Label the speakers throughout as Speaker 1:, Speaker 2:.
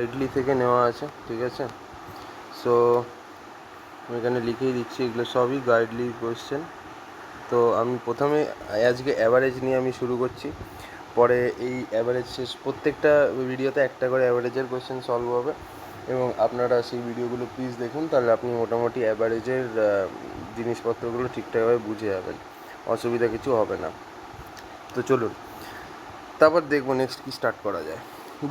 Speaker 1: গাইডলি থেকে নেওয়া আছে, ঠিক আছে। সো আমি এখানে লিখেই দিচ্ছি, এগুলো সবই গাইডলি কোয়েশ্চেন। তো আমি প্রথমে আজকে অ্যাভারেজ নিয়ে আমি শুরু করছি, পরে এই অ্যাভারেজ শেষ প্রত্যেকটা ভিডিওতে একটা করে অ্যাভারেজের কোয়েশ্চেন সলভ হবে, এবং আপনারা সেই ভিডিওগুলো প্লিজ দেখুন, তাহলে আপনি মোটামুটি অ্যাভারেজের জিনিসপত্রগুলো ঠিকঠাকভাবে বুঝে যাবেন, অসুবিধা কিছু হবে না। তো চলুন তারপর দেখবো নেক্সট কি স্টার্ট করা যায়।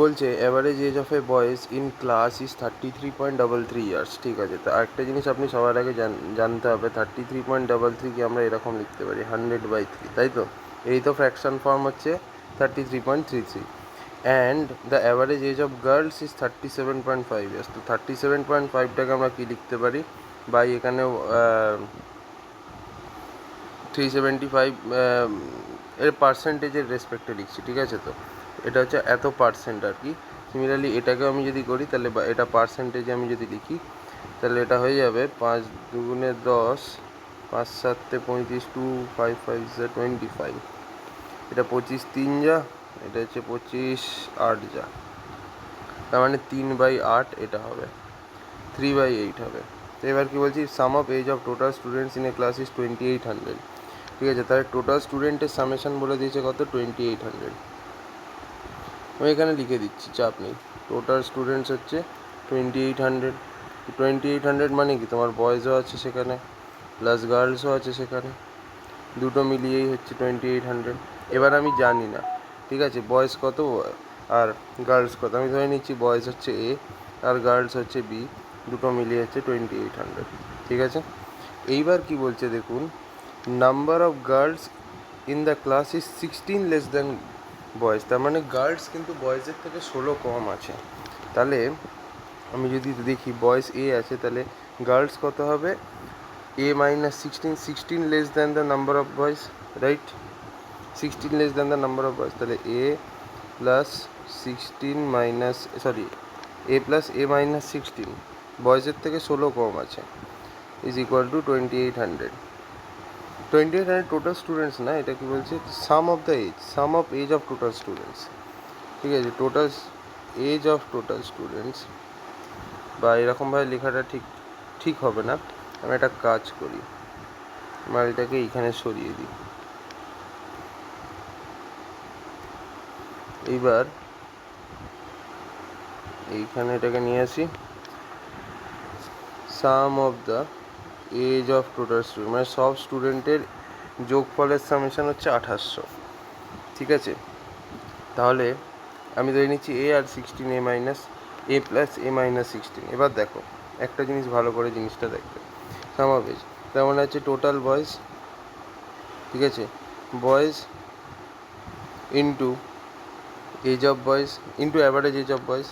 Speaker 1: বলছে average age of a boys in class is 33.33 years, ঠিক আছে। তো আরেকটা জিনিস আপনি সবার আগে জানতে হবে, 33.33কে আমরা এরকম লিখতে পারি 100/3, তাই তো। এই তো ফ্র্যাকশন ফর্ম হচ্ছে 33.33, and the average age of girls is 37.5 years. তো 37.5টাকে আমরা কী লিখতে পারি, বাই এখানেও 375 এর পার্সেন্টেজের রেসপেক্টে লিখছি, ঠিক আছে। তো এটা হচ্ছে এত পার্সেন্ট আর কি। সিমিলারলি এটাকেও আমি যদি করি তাহলে এটা পার্সেন্টেজে আমি যদি লিখি তাহলে এটা হয়ে যাবে 5 দুগুণে 10, 5 7 35, 2 5 5 25, এটা 25 3 যা, এটা হচ্ছে 25 8 যা, তার মানে 3/8 এটা হবে, 3/8 হবে। তো এবার কী বলছি, sum of age of total students in a class is 2800, ঠিক আছে। তাহলে টোটাল স্টুডেন্টের সামেশন বলে দিয়েছে কত, 2800। আমি এখানে লিখে দিচ্ছি, চাপ নেই। টোটাল স্টুডেন্টস হচ্ছে 2800। 2800 মানে কি, তোমার বয়েজও আছে সেখানে প্লাস গার্লসও আছে সেখানে, দুটো মিলিয়েই হচ্ছে 2800। এবার আমি জানি না, ঠিক আছে, বয়েজ কত আর গার্লস কত। আমি ধরে নিচ্ছি বয়েজ হচ্ছে এ আর গার্লস হচ্ছে বি, দুটো মিলিয়ে হচ্ছে 2800, ঠিক আছে। এইবার কি বলছে দেখুন, number of girls in the class is 16 less than boys, তার মানে গার্লস কিন্তু বয়েজের থেকে 16 কম আছে। তাহলে আমি যদি দেখি বয়েজ এ আছে, তাহলে গার্লস কত হবে, A minus 16, 16 less than the number of boys, right, 16 less than the number of boys. তাহলে A plus 16 minus A plus A minus 16 বয়েজের থেকে 16 কম আছে, is equal to 2800। 2800 total students না, এটা কি বলছে, sum of the age, sum of age of total students, ঠিক আছে। Total age of total students, বা এরকমভাবে লেখাটা ঠিক হবে না। আমি একটা কাজ করি, মালটাকে এইখানে সরিয়ে দিই। এইবার এইখানে এটাকে নিয়ে আসি, sum of the age of total student, মানে সব স্টুডেন্টের যোগফলের সামেশন হচ্ছে 2800, ঠিক আছে। তাহলে আমি ধরে নিচ্ছি এ আর 16 এ minus A plus A minus 16। এবার দেখো একটা জিনিস ভালো করে জিনিসটা দেখবে, সাম অফ এজ তার মানে হচ্ছে টোটাল বয়েজ, ঠিক আছে, boys into age of boys into average age of boys,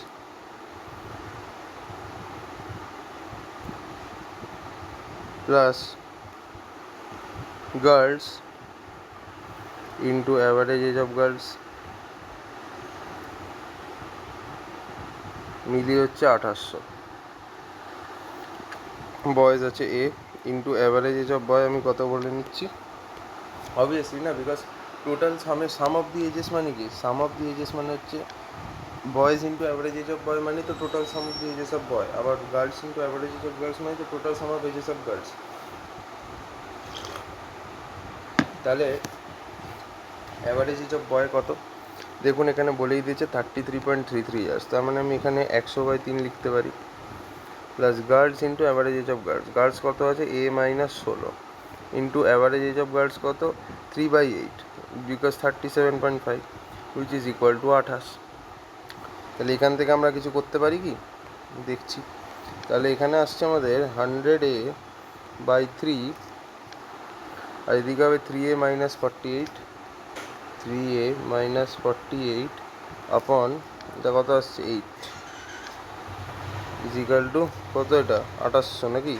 Speaker 1: plus girls into average age of girls, মিলিয়ে হচ্ছে 2800। বয়েজ আছে A into average age of boy, আমি কত বলে নিচ্ছি অবভিয়াসলি না, because total sum of the ages মানে কি, সাম অফ দি এজেস মানে হচ্ছে boys into average age of boy মানে তো total sum of the ages of boy, আবার girls into average age of girls মানে তো total sum of ages of girls. তাহলে অ্যাভারেজ এজ অফ বয় কত দেখুন, এখানে বলেই দিয়েছে 33.33 ইয়ার্স, তার মানে আমি এখানে 100/3 লিখতে পারি, plus girls into average age of girls, girls কত আছে A minus 16 into average age of girls কত 3/8, because 37.5 which is equal to 28। তাহলে এখান থেকে আমরা কিছু করতে পারি কি দেখছি। তাহলে এখানে আসছে আমাদের 100a/3, আর এদিকে হবে 3a মাইনাস 48, 3a মাইনাস 48 আপন এটা কত আসছে 8, ইজ ইকুয়াল টু কত, এটা 2800 নাকি,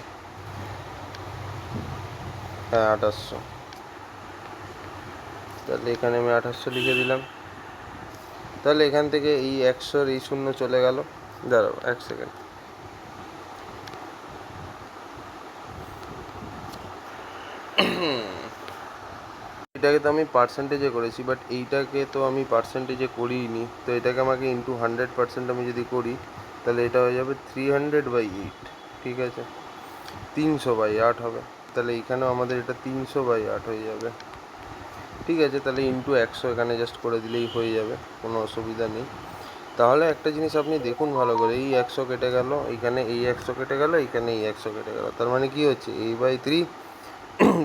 Speaker 1: হ্যাঁ 2800। তাহলে এখানে আমি 2800 লিখে দিলাম। তাহলে এখান থেকে এই 100-র এই শূন্য চলে গেল, দাঁড়াও 1 সেকেন্ড, এটাকে তো আমি পার্সেন্টেজে করেছি, বাট এইটাকে তো আমি পার্সেন্টেজে করিনি, তো এটাকে আমাকে ইন্টু 100% আমি যদি করি তাহলে এটা হয়ে যাবে 300/8, ঠিক আছে, 300/8 হবে। তাহলে এখানেও আমাদের এটা 300/8 হয়ে যাবে, ঠিক আছে। তাহলে ইন্টু 100 এখানে জাস্ট করে দিলেই হয়ে যাবে, কোনো অসুবিধা নেই। তাহলে একটা জিনিস আপনি দেখুন ভালো করে, এই 100 কেটে গেল, এইখানে এই 100 কেটে গেল, এইখানে এই 100 কেটে গেল, তার মানে কি হচ্ছে a/3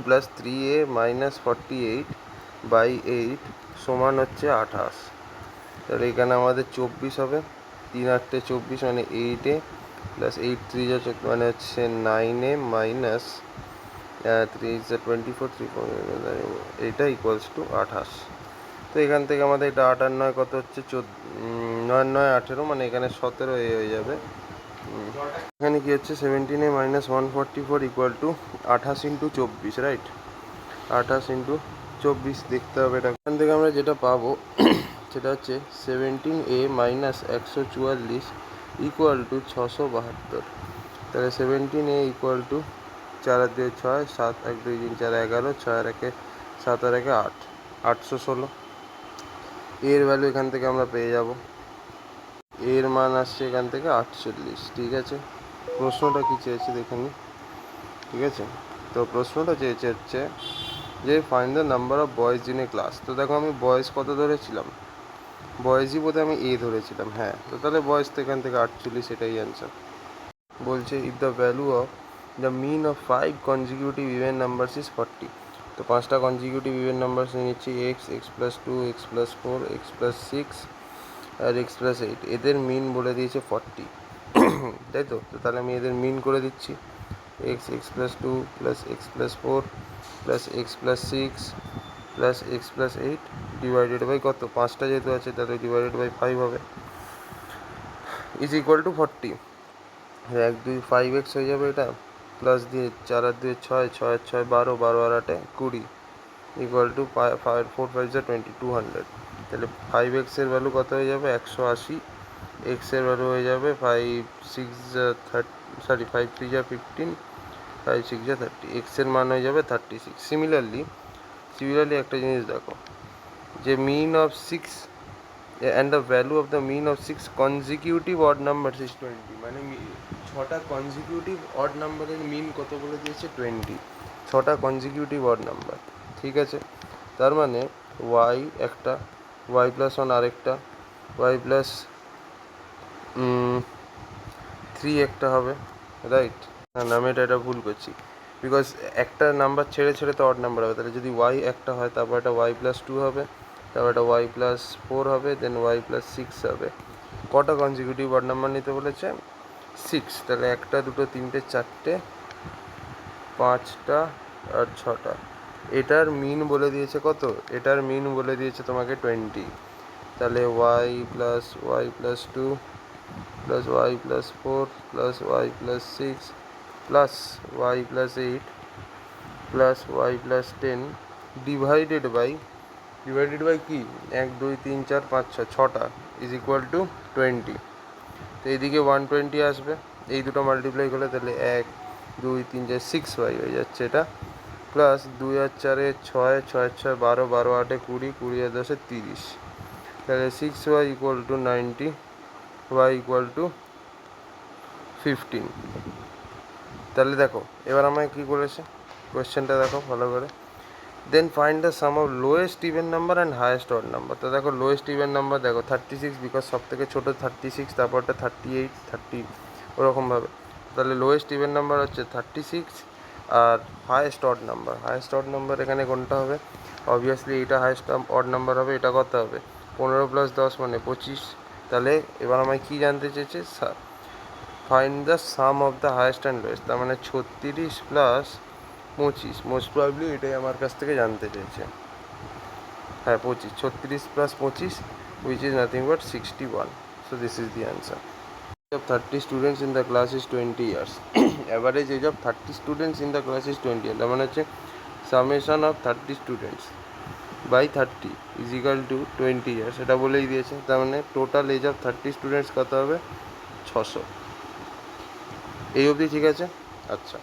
Speaker 1: প্লাস 3a মাইনাস 48/8 সমান হচ্ছে 28। তাহলে এখানে আমাদের 24 হবে, 3 8 24, মানে 8a প্লাস 8 3 মানে হচ্ছে 9a মাইনাস 3 24, 3 এইটা ইকুয়ালস টু 28। তো এখান থেকে আমাদের এটা 8 আর 9 কত হচ্ছে 9 9 18, মানে এখানে 17 হয়ে যাবে। এখানে কি হচ্ছে 17a minus 144 equal to 28 into 24, right, 28 into 24 দেখতে হবে এটা। এখান থেকে আমরা যেটা পাবো সেটা হচ্ছে 17a মাইনাস 144 ইকুয়াল টু 672। তাহলে 17a ইকুয়াল টু 4 আর 2 6, 7 1 2 3 4 11, 6 আর 1 7 আর 1 8, 816। এর ভ্যালু এখান থেকে আমরা পেয়ে যাব, এর মান আসছে এখান থেকে 48, ঠিক আছে। প্রশ্নটা কি চেয়েছে দেখে নিই, ঠিক আছে। তো প্রশ্নটা চেয়েছে হচ্ছে যে find the number of boys in a class. তো দেখো আমি বয়েজ কত ধরেছিলাম, বয়েজই বোধহয় আমি ধরেছিলাম, হ্যাঁ। তো তাহলে বয়েজ তো এখান থেকে 48, এটাই অ্যান্সার। বলছে if the value of the mean of 5 consecutive even numbers is 40। তো 5টা কনজিকিউটিভ ইভেন নাম্বারস নিচ্ছি, x+2, x+4, x+6 আর x+8, এদের মিন বলে দিয়েছে 40, তাই তো। তো তাহলে আমি এদের মিন করে দিচ্ছি, x+2 plus x+4 plus x+6 plus x+8 divided by কত, 5টা যেহেতু আছে তাহলে ডিভাইডেড বাই 5 হবে, ইজ ইকুয়াল টু 40। 1 2 5x হয়ে যাবে এটা, প্লাস দিয়ে 4 আর 2 6, 6 আর 6 12, 12 আর 8 20 ইকুয়াল টু 4 5 20, 200। তাহলে 5x এর ভ্যালু কত হয়ে যাবে 180, x এর ভ্যালু হয়ে যাবে 5 6 30, 5 3 15, 5 6 30, x এর মান হয়ে যাবে 36। সিমিলারলি একটা জিনিস দেখো, যে মিন of 6 and the value of the mean of 6 consecutive odd numbers is 20, মানে 6টা কনজিকিউটিভ অড নাম্বারের মিন কত বলে দিয়েছে 20, 6টা কনজিকিউটিভ অড নাম্বার, ঠিক আছে। তার মানে y একটা, y+1 আরেকটা, y+3 একটা হবে, রাইট। না আমি এটা ভুল করছি, বিকজ একটা নাম্বার ছেড়ে ছেড়ে তো অড নাম্বার হবে। তাহলে যদি y একটা হয় তারপর একটা y+2 হবে, তারপর একটা y+4 হবে, দেন y+6 হবে। কটা কনজিকিউটিভ অড নাম্বার নিতে বলেছে 6, তাহলে 1 2 3 4 5টা আর 6টা। এটার মিন বলে দিয়েছে কত, এটার মিন বলে দিয়েছে তোমাকে 20। তাহলে y+2 plus y+4 plus y+6 plus y+8 plus y+10 divided by কি 1 2 3 4 5 6, 6টা ইজ ইকুয়াল টু 20। তো এইদিকে 120 আসবে, এই দুটো মাল্টিপ্লাই করলে তাহলে 1 2 3 4 6y হয়ে যাচ্ছে এটা, প্লাস 2 আর 4 6, 6 আর 6 12, 12 8 20, 20 আর 10 30, তাহলে 6y equal to 90, y equal to 15। তাহলে দেখো এবার আমায় কী করেছে, কোয়েশ্চেনটা দেখো ভালো করে, then find the sum of lowest even number and highest odd number. তো দেখো লোয়েস্ট ইভেন নাম্বার দেখো 36, বিকজ সব থেকে ছোটো 36, তারপরটা 38 30 ওরকমভাবে। তাহলে লোয়েস্ট ইভেন নাম্বার হচ্ছে 36, আর হায়েস্ট অড নাম্বার এখানে কোনটা হবে, অবভিয়াসলি এটা হায়েস্ট অড নাম্বার হবে। এটা কত হবে 15 + 10 মানে 25। তাহলে এবার আমায় কী জানতে চেয়েছে, find the sum of the highest and lowest, তার মানে 36 প্লাস 25, মোস্ট প্রবাবলি এটাই আমার কাছ থেকে জানতে চেয়েছে। হ্যাঁ 25, 36 plus 25 which is nothing but 61. So this is the answer. Age of 30 students in the class is 20 years. Average age of 30 students in the class is 20 years. তার মানে হচ্ছে summation of 30 students by 30 is equal to 20 years, এটা বলেই দিয়েছে। তার মানে total age of 30 students কত হবে 600। এই অবধি ঠিক আছে। আচ্ছা,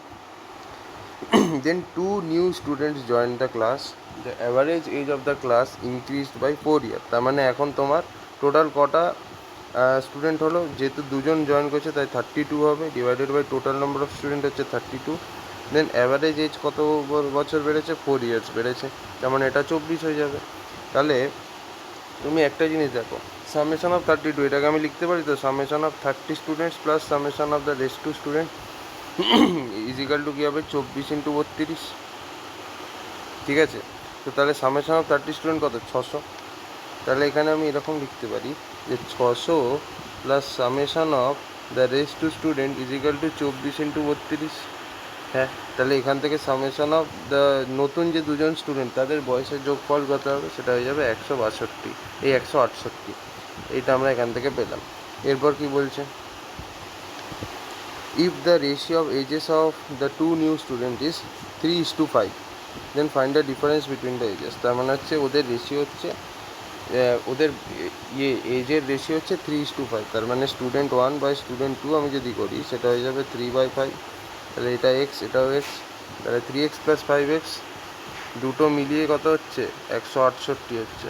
Speaker 1: then 2 new students joined the class, the average age of the class increased by 4 years. তার মানে এখন তোমার টোটাল কটা স্টুডেন্ট হলো, যেহেতু দুজন জয়েন করছে তাই 32 হবে, divided by total number of student হচ্ছে 32। দেন অ্যাভারেজ এজ কত বছর বেড়েছে? 4 ইয়ার্স বেড়েছে, তার মানে এটা 24 হয়ে যাবে। তাহলে তুমি একটা জিনিস দেখো, সামেশন অফ 32, এটাকে আমি লিখতে পারি তো summation of 30 students plus summation of the rest two student is equal to কী হবে? 24 × 32। ঠিক আছে, তো তাহলে সামেশন অফ 30 স্টুডেন্ট কত? 600। তাহলে এখানে আমি এরকম লিখতে পারি যে 600 plus summation of the rest two student is equal to 24 × 32। হ্যাঁ, তাহলে এখান থেকে সামেশন অফ দ্য নতুন যে দুজন স্টুডেন্ট তাদের বয়সের যোগফল কত হবে? সেটা হয়ে যাবে 162, এই 168, এইটা আমরা এখান থেকে পেলাম। এরপর কি বলছে? If the ratio of ages of the two new student is 3:5, then find the difference between the ages. তার মানে হচ্ছে ওদের রেশিও হচ্ছে ওদের এজের রেশিও হচ্ছে 3:5, তার মানে স্টুডেন্ট 1 বাই স্টুডেন্ট 2 আমি যদি করি সেটা হয়ে যাবে 3/5। তাহলে এটা এক্স, এটাও এক্স, তাহলে 3x + 5x দুটো মিলিয়ে কত হচ্ছে? 168 হচ্ছে।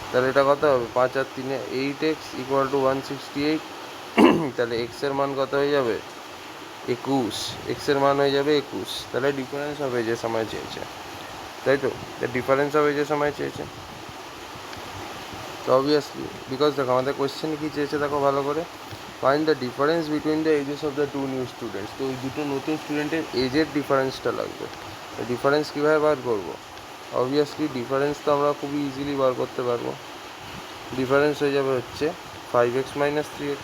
Speaker 1: তাহলে এটা কত হবে? 5 আর 3 8x = 168। তাহলে এক্সের মান কত হয়ে যাবে? 21, এক্সের মান হয়ে যাবে 21। তাহলে ডিফারেন্স অফ এজের সময় চেয়েছে, তাই তো? ডিফারেন্স অফ এজের সময় চেয়েছে, তো অবভিয়াসলি বিকজ দেখো আমাদের কোয়েশ্চেন কী চেয়েছে দেখো ভালো করে, find the difference between the ages of the two new students. তো ওই দুটো নতুন স্টুডেন্টের এজের ডিফারেন্সটা লাগবে। তো ডিফারেন্স কীভাবে বার করবো? অবভিয়াসলি ডিফারেন্স তো আমরা খুবই ইজিলি বার করতে পারবো। ডিফারেন্স হয়ে যাবে হচ্ছে 5x - 3x।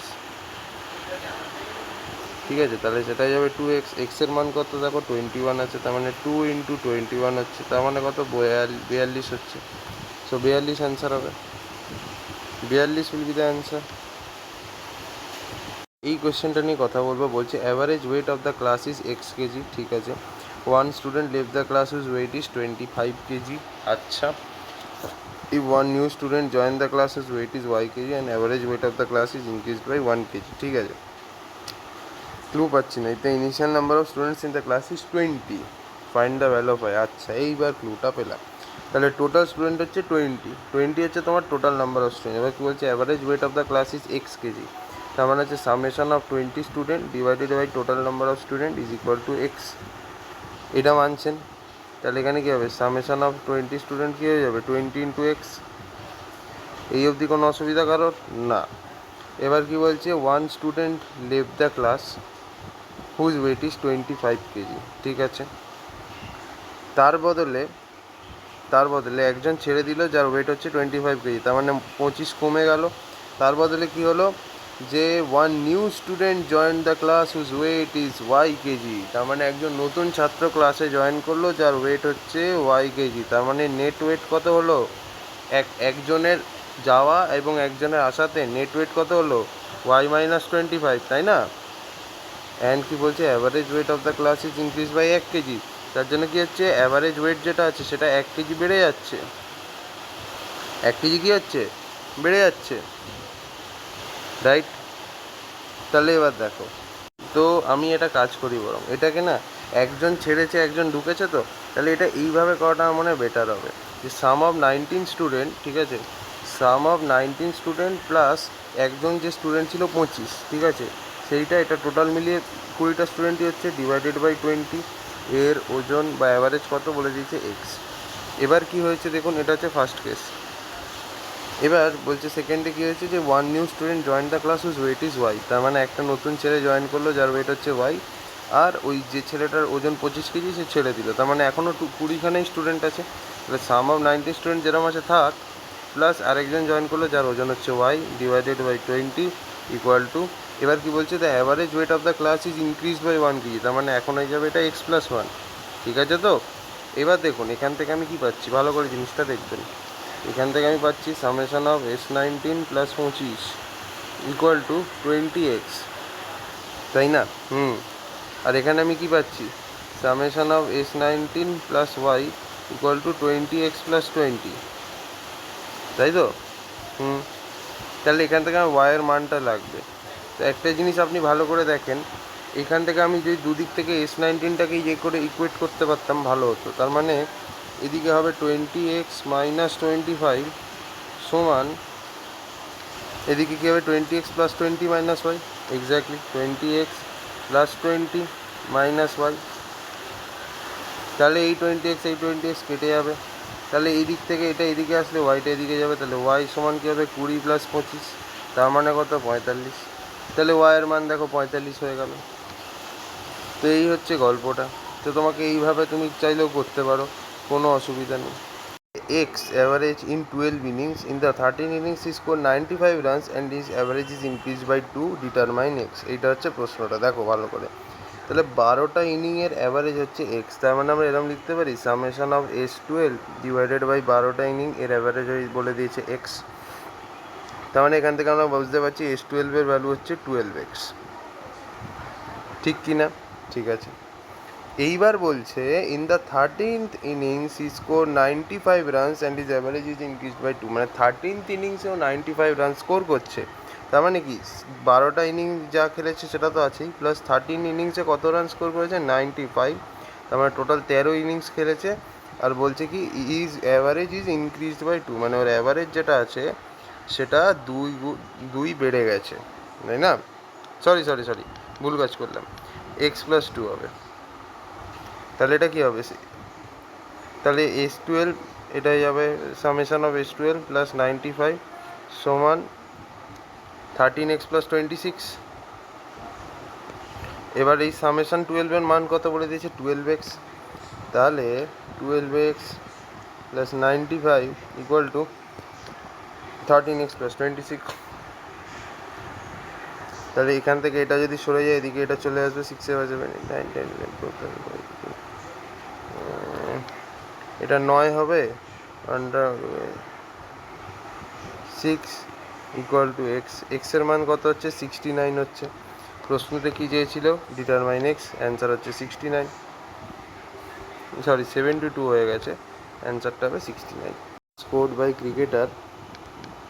Speaker 1: ঠিক আছে, তাহলে সেটা হয়ে যাবে 2x। এক্সের মান কত দেখো? 21 আছে, তার মানে 2 × 21 হচ্ছে, তার মানে কত? 42 হচ্ছে। সো 42 অ্যান্সার হবে, 42 উইল বি দ্য অ্যান্সার। এই কোয়েশ্চেনটা নিয়ে কথা বলবো। বলছে average weight of the class is x KG. ঠিক আছে, 1 student left the class whose weight is 25 KG. আচ্ছা, if one new student join the class his weight is y kg and average weight of the class is increased by 1 kg. ঠিক আছে, clue পাচ্ছি না। the initial number of students in the class is 20, find the value of y। আচ্ছা, এইবার ক্লুটা পেলাম। তাহলে total student হচ্ছে 20 হচ্ছে তোমার টোটাল নাম্বার অফ স্টুডেন্ট। এবার কী বলছে? Average weight of the class is x KG, তার মানে হচ্ছে summation of 20 student divided by total number of student is equal to x. এটা মানছেন? তাহলে এখানে কী হবে? সামেশন অফ 20 স্টুডেন্ট কী হয়ে যাবে? 20 × x। এই অবধি কোনো অসুবিধা কারোর না? এবার কি বলছে? 1 student left the class whose weight is 25 KG. ঠিক আছে, তার বদলে একজন ছেড়ে দিল যার ওয়েট হচ্ছে 25 কেজি, তার মানে 25 কমে গেল। তার বদলে কি হলো? যে 1 new student join the class whose weight is y KG, তার মানে একজন নতুন ছাত্র ক্লাসে জয়েন করলো যার ওয়েট হচ্ছে ওয়াই কেজি। তার মানে নেট ওয়েট কত হলো? একজনের যাওয়া এবং একজনের আসাতে নেট ওয়েট কত হলো? y - 25, তাই না? অ্যান্ড কি বলছে? Average weight of the class is increase by 1 KG. তার জন্য কি হচ্ছে? অ্যাভারেজ ওয়েট যেটা আছে সেটা 1 কেজি বেড়ে যাচ্ছে। 1 কেজি কী হচ্ছে? বেড়ে যাচ্ছে, রাইট? তাহলে এবার দেখো, তো আমি এটা কাজ করি বরং এটাকে না, একজন ছেড়েছে একজন ঢুকেছে, তো তাহলে এটা এইভাবে করাটা আমার মনে হয় বেটার হবে যে সাম অফ 19 স্টুডেন্ট, ঠিক আছে, সাম অফ 19 স্টুডেন্ট প্লাস একজন যে স্টুডেন্ট ছিল 25, ঠিক আছে, সেইটা এটা টোটাল মিলিয়ে 20টা স্টুডেন্টই হচ্ছে, ডিভাইডেড বাই 20, এর ওজন বা অ্যাভারেজ কত বলে দিয়েছে? এক্স। এবার কি হয়েছে দেখুন, এটা হচ্ছে ফার্স্ট কেস। এবার বলছে সেকেন্ডে কী হয়েছে? যে 1 new student join the class whose weight is y, তার মানে একটা নতুন ছেলে জয়েন করলো যার ওয়েট হচ্ছে ওয়াই, আর ওই যে ছেলেটার ওজন 25 কেজি সে ছেড়ে দিল, তার মানে এখনও 20খানেই স্টুডেন্ট আছে। তাহলে সাম অফ 90 স্টুডেন্ট যেরকম আছে থাক, প্লাস আরেকজন জয়েন করলো যার ওজন হচ্ছে y, divided by 20 equal to, এবার কি বলছে? The average weight of the class is increase by 1 KG, তার মানে এখন হয়ে যাবে এটা x + 1। ঠিক আছে, তো এবার দেখুন এখান থেকে আমি কি পাচ্ছি, ভালো করে জিনিসটা দেখবেন। এখান থেকে আমি পাচ্ছি summation of S19 + 25 equal to 20x, তাই না? আর এখানে আমি কি পাচ্ছি? Summation of S19 + y equal to 20x + 20, তাই তো? তাহলে এখান থেকে আমার ওয়াইয়ের মানটা লাগবে। তো একটা জিনিস আপনি ভালো করে দেখেন, এখান থেকে আমি যদি দুদিক থেকে S19টাকে ইয়ে করে ইকুয়েট করতে পারতাম ভালো হতো। তার মানে এদিকে হবে 20x - 25 সমান এদিকে কী হবে 20x plus 20 minus y, exactly 20x plus 20 minus y. তাহলে এই 20x এই 20x কেটে যাবে, তাহলে এই দিক থেকে এটা এদিকে আসলে ওয়াইটা এদিকে যাবে, তাহলে ওয়াই সমান কী হবে 20 প্লাস 25, তার মানে কত 45। তাহলে ওয়াইয়ের মান দেখো 45 হয়ে গেল। তো এই হচ্ছে গল্পটা। তো তোমাকে এইভাবে তুমি চাইলেও করতে পারো, কোনো অসুবিধা নেই। X average in 12 innings. In the 13 innings he scored 95 runs and his average is increased by 2. Determine X. এইটা হচ্ছে প্রশ্নটা, দেখো ভালো করে। তাহলে 12টা ইনিংয়ের অ্যাভারেজ হচ্ছে এক্স, তার মানে আমরা এরকম লিখতে পারি summation of S12 divided by 12টা ইনিং এর অ্যাভারেজ বলে দিয়েছে এক্স। তার মানে এখান থেকে আমরা বুঝতে পারছি S12 এর ভ্যালু হচ্ছে 12x, ঠিক কি না? ঠিক আছে। এইবার বলছে in the 13th innings he score 95 runs and his average is increased by 2, মানে 13th ইনিংসেও 95 রান স্কোর করছে। তার মানে কি 12টা ইনিংস যা খেলেছে সেটা তো আছেই, প্লাস 13 ইনিংসে কত রান স্কোর করেছে 95, তার মানে টোটাল 13 ইনিংস খেলেছে। আর বলছে কি is average is increased by 2, মানে ওর অ্যাভারেজ যেটা আছে সেটা দুই বেড়ে গেছে, তাই না? সরি ভুল কাজ করলাম, এক্স প্লাস 2 হবে। তাহলে এটা কী হবে, তাহলে S12 এটাই যাবে সামেশন অফ S12 প্লাস 95 সমান 13x প্লাস 26। এবার এই সামেশন 12 এর মান কত বলে দিয়েছে 12x, তাহলে 12x plus 95 equal to 13x plus 26। তাহলে এখান থেকে এটা যদি সরে যায় এদিকে এটা চলে আসবে 6 7 8 9 10 11 এটা 9 হবে, আন্ডার 6 ইকুয়াল টু এক্স, এক্সের মান কত হচ্ছে 69 হচ্ছে। প্রশ্নতে কী চেয়েছিল ডিটারমাইন এক্স, অ্যান্সার হচ্ছে 69, সরি 72 হয়ে গেছে, অ্যান্সারটা হবে 69। স্কোরড বাই ক্রিকেটার,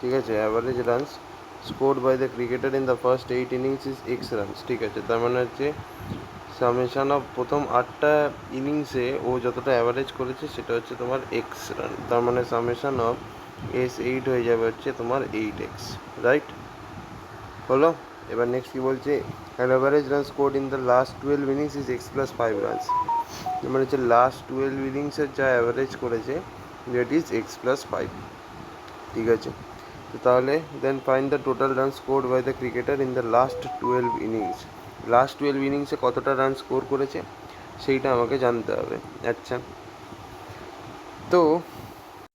Speaker 1: ঠিক আছে, average runs scored by the cricketer in the first 8 innings is x runs, ঠিক আছে। তার মানে হচ্ছে সামেশন অফ প্রথম 8টা ইনিংসে ও যতটা অ্যাভারেজ করেছে সেটা হচ্ছে তোমার এক্স রান, তার মানে সামেশন অফ S8 হয়ে যাবে হচ্ছে তোমার 8x, রাইট হলো। এবার নেক্সট কী বলছে, an average run scored in the last 12 innings is x plus 5 runs, মানে হচ্ছে লাস্ট 12 ইনিংসের যা অ্যাভারেজ করেছে দ্যাট ইজ এক্স প্লাস 5, ঠিক আছে। তো তাহলে then find the total run scored by the cricketer in the last 12 innings, last 12 ইনিংসে কতটা রান স্কোর করেছে সেইটা আমাকে জানতে হবে। আচ্ছা, তো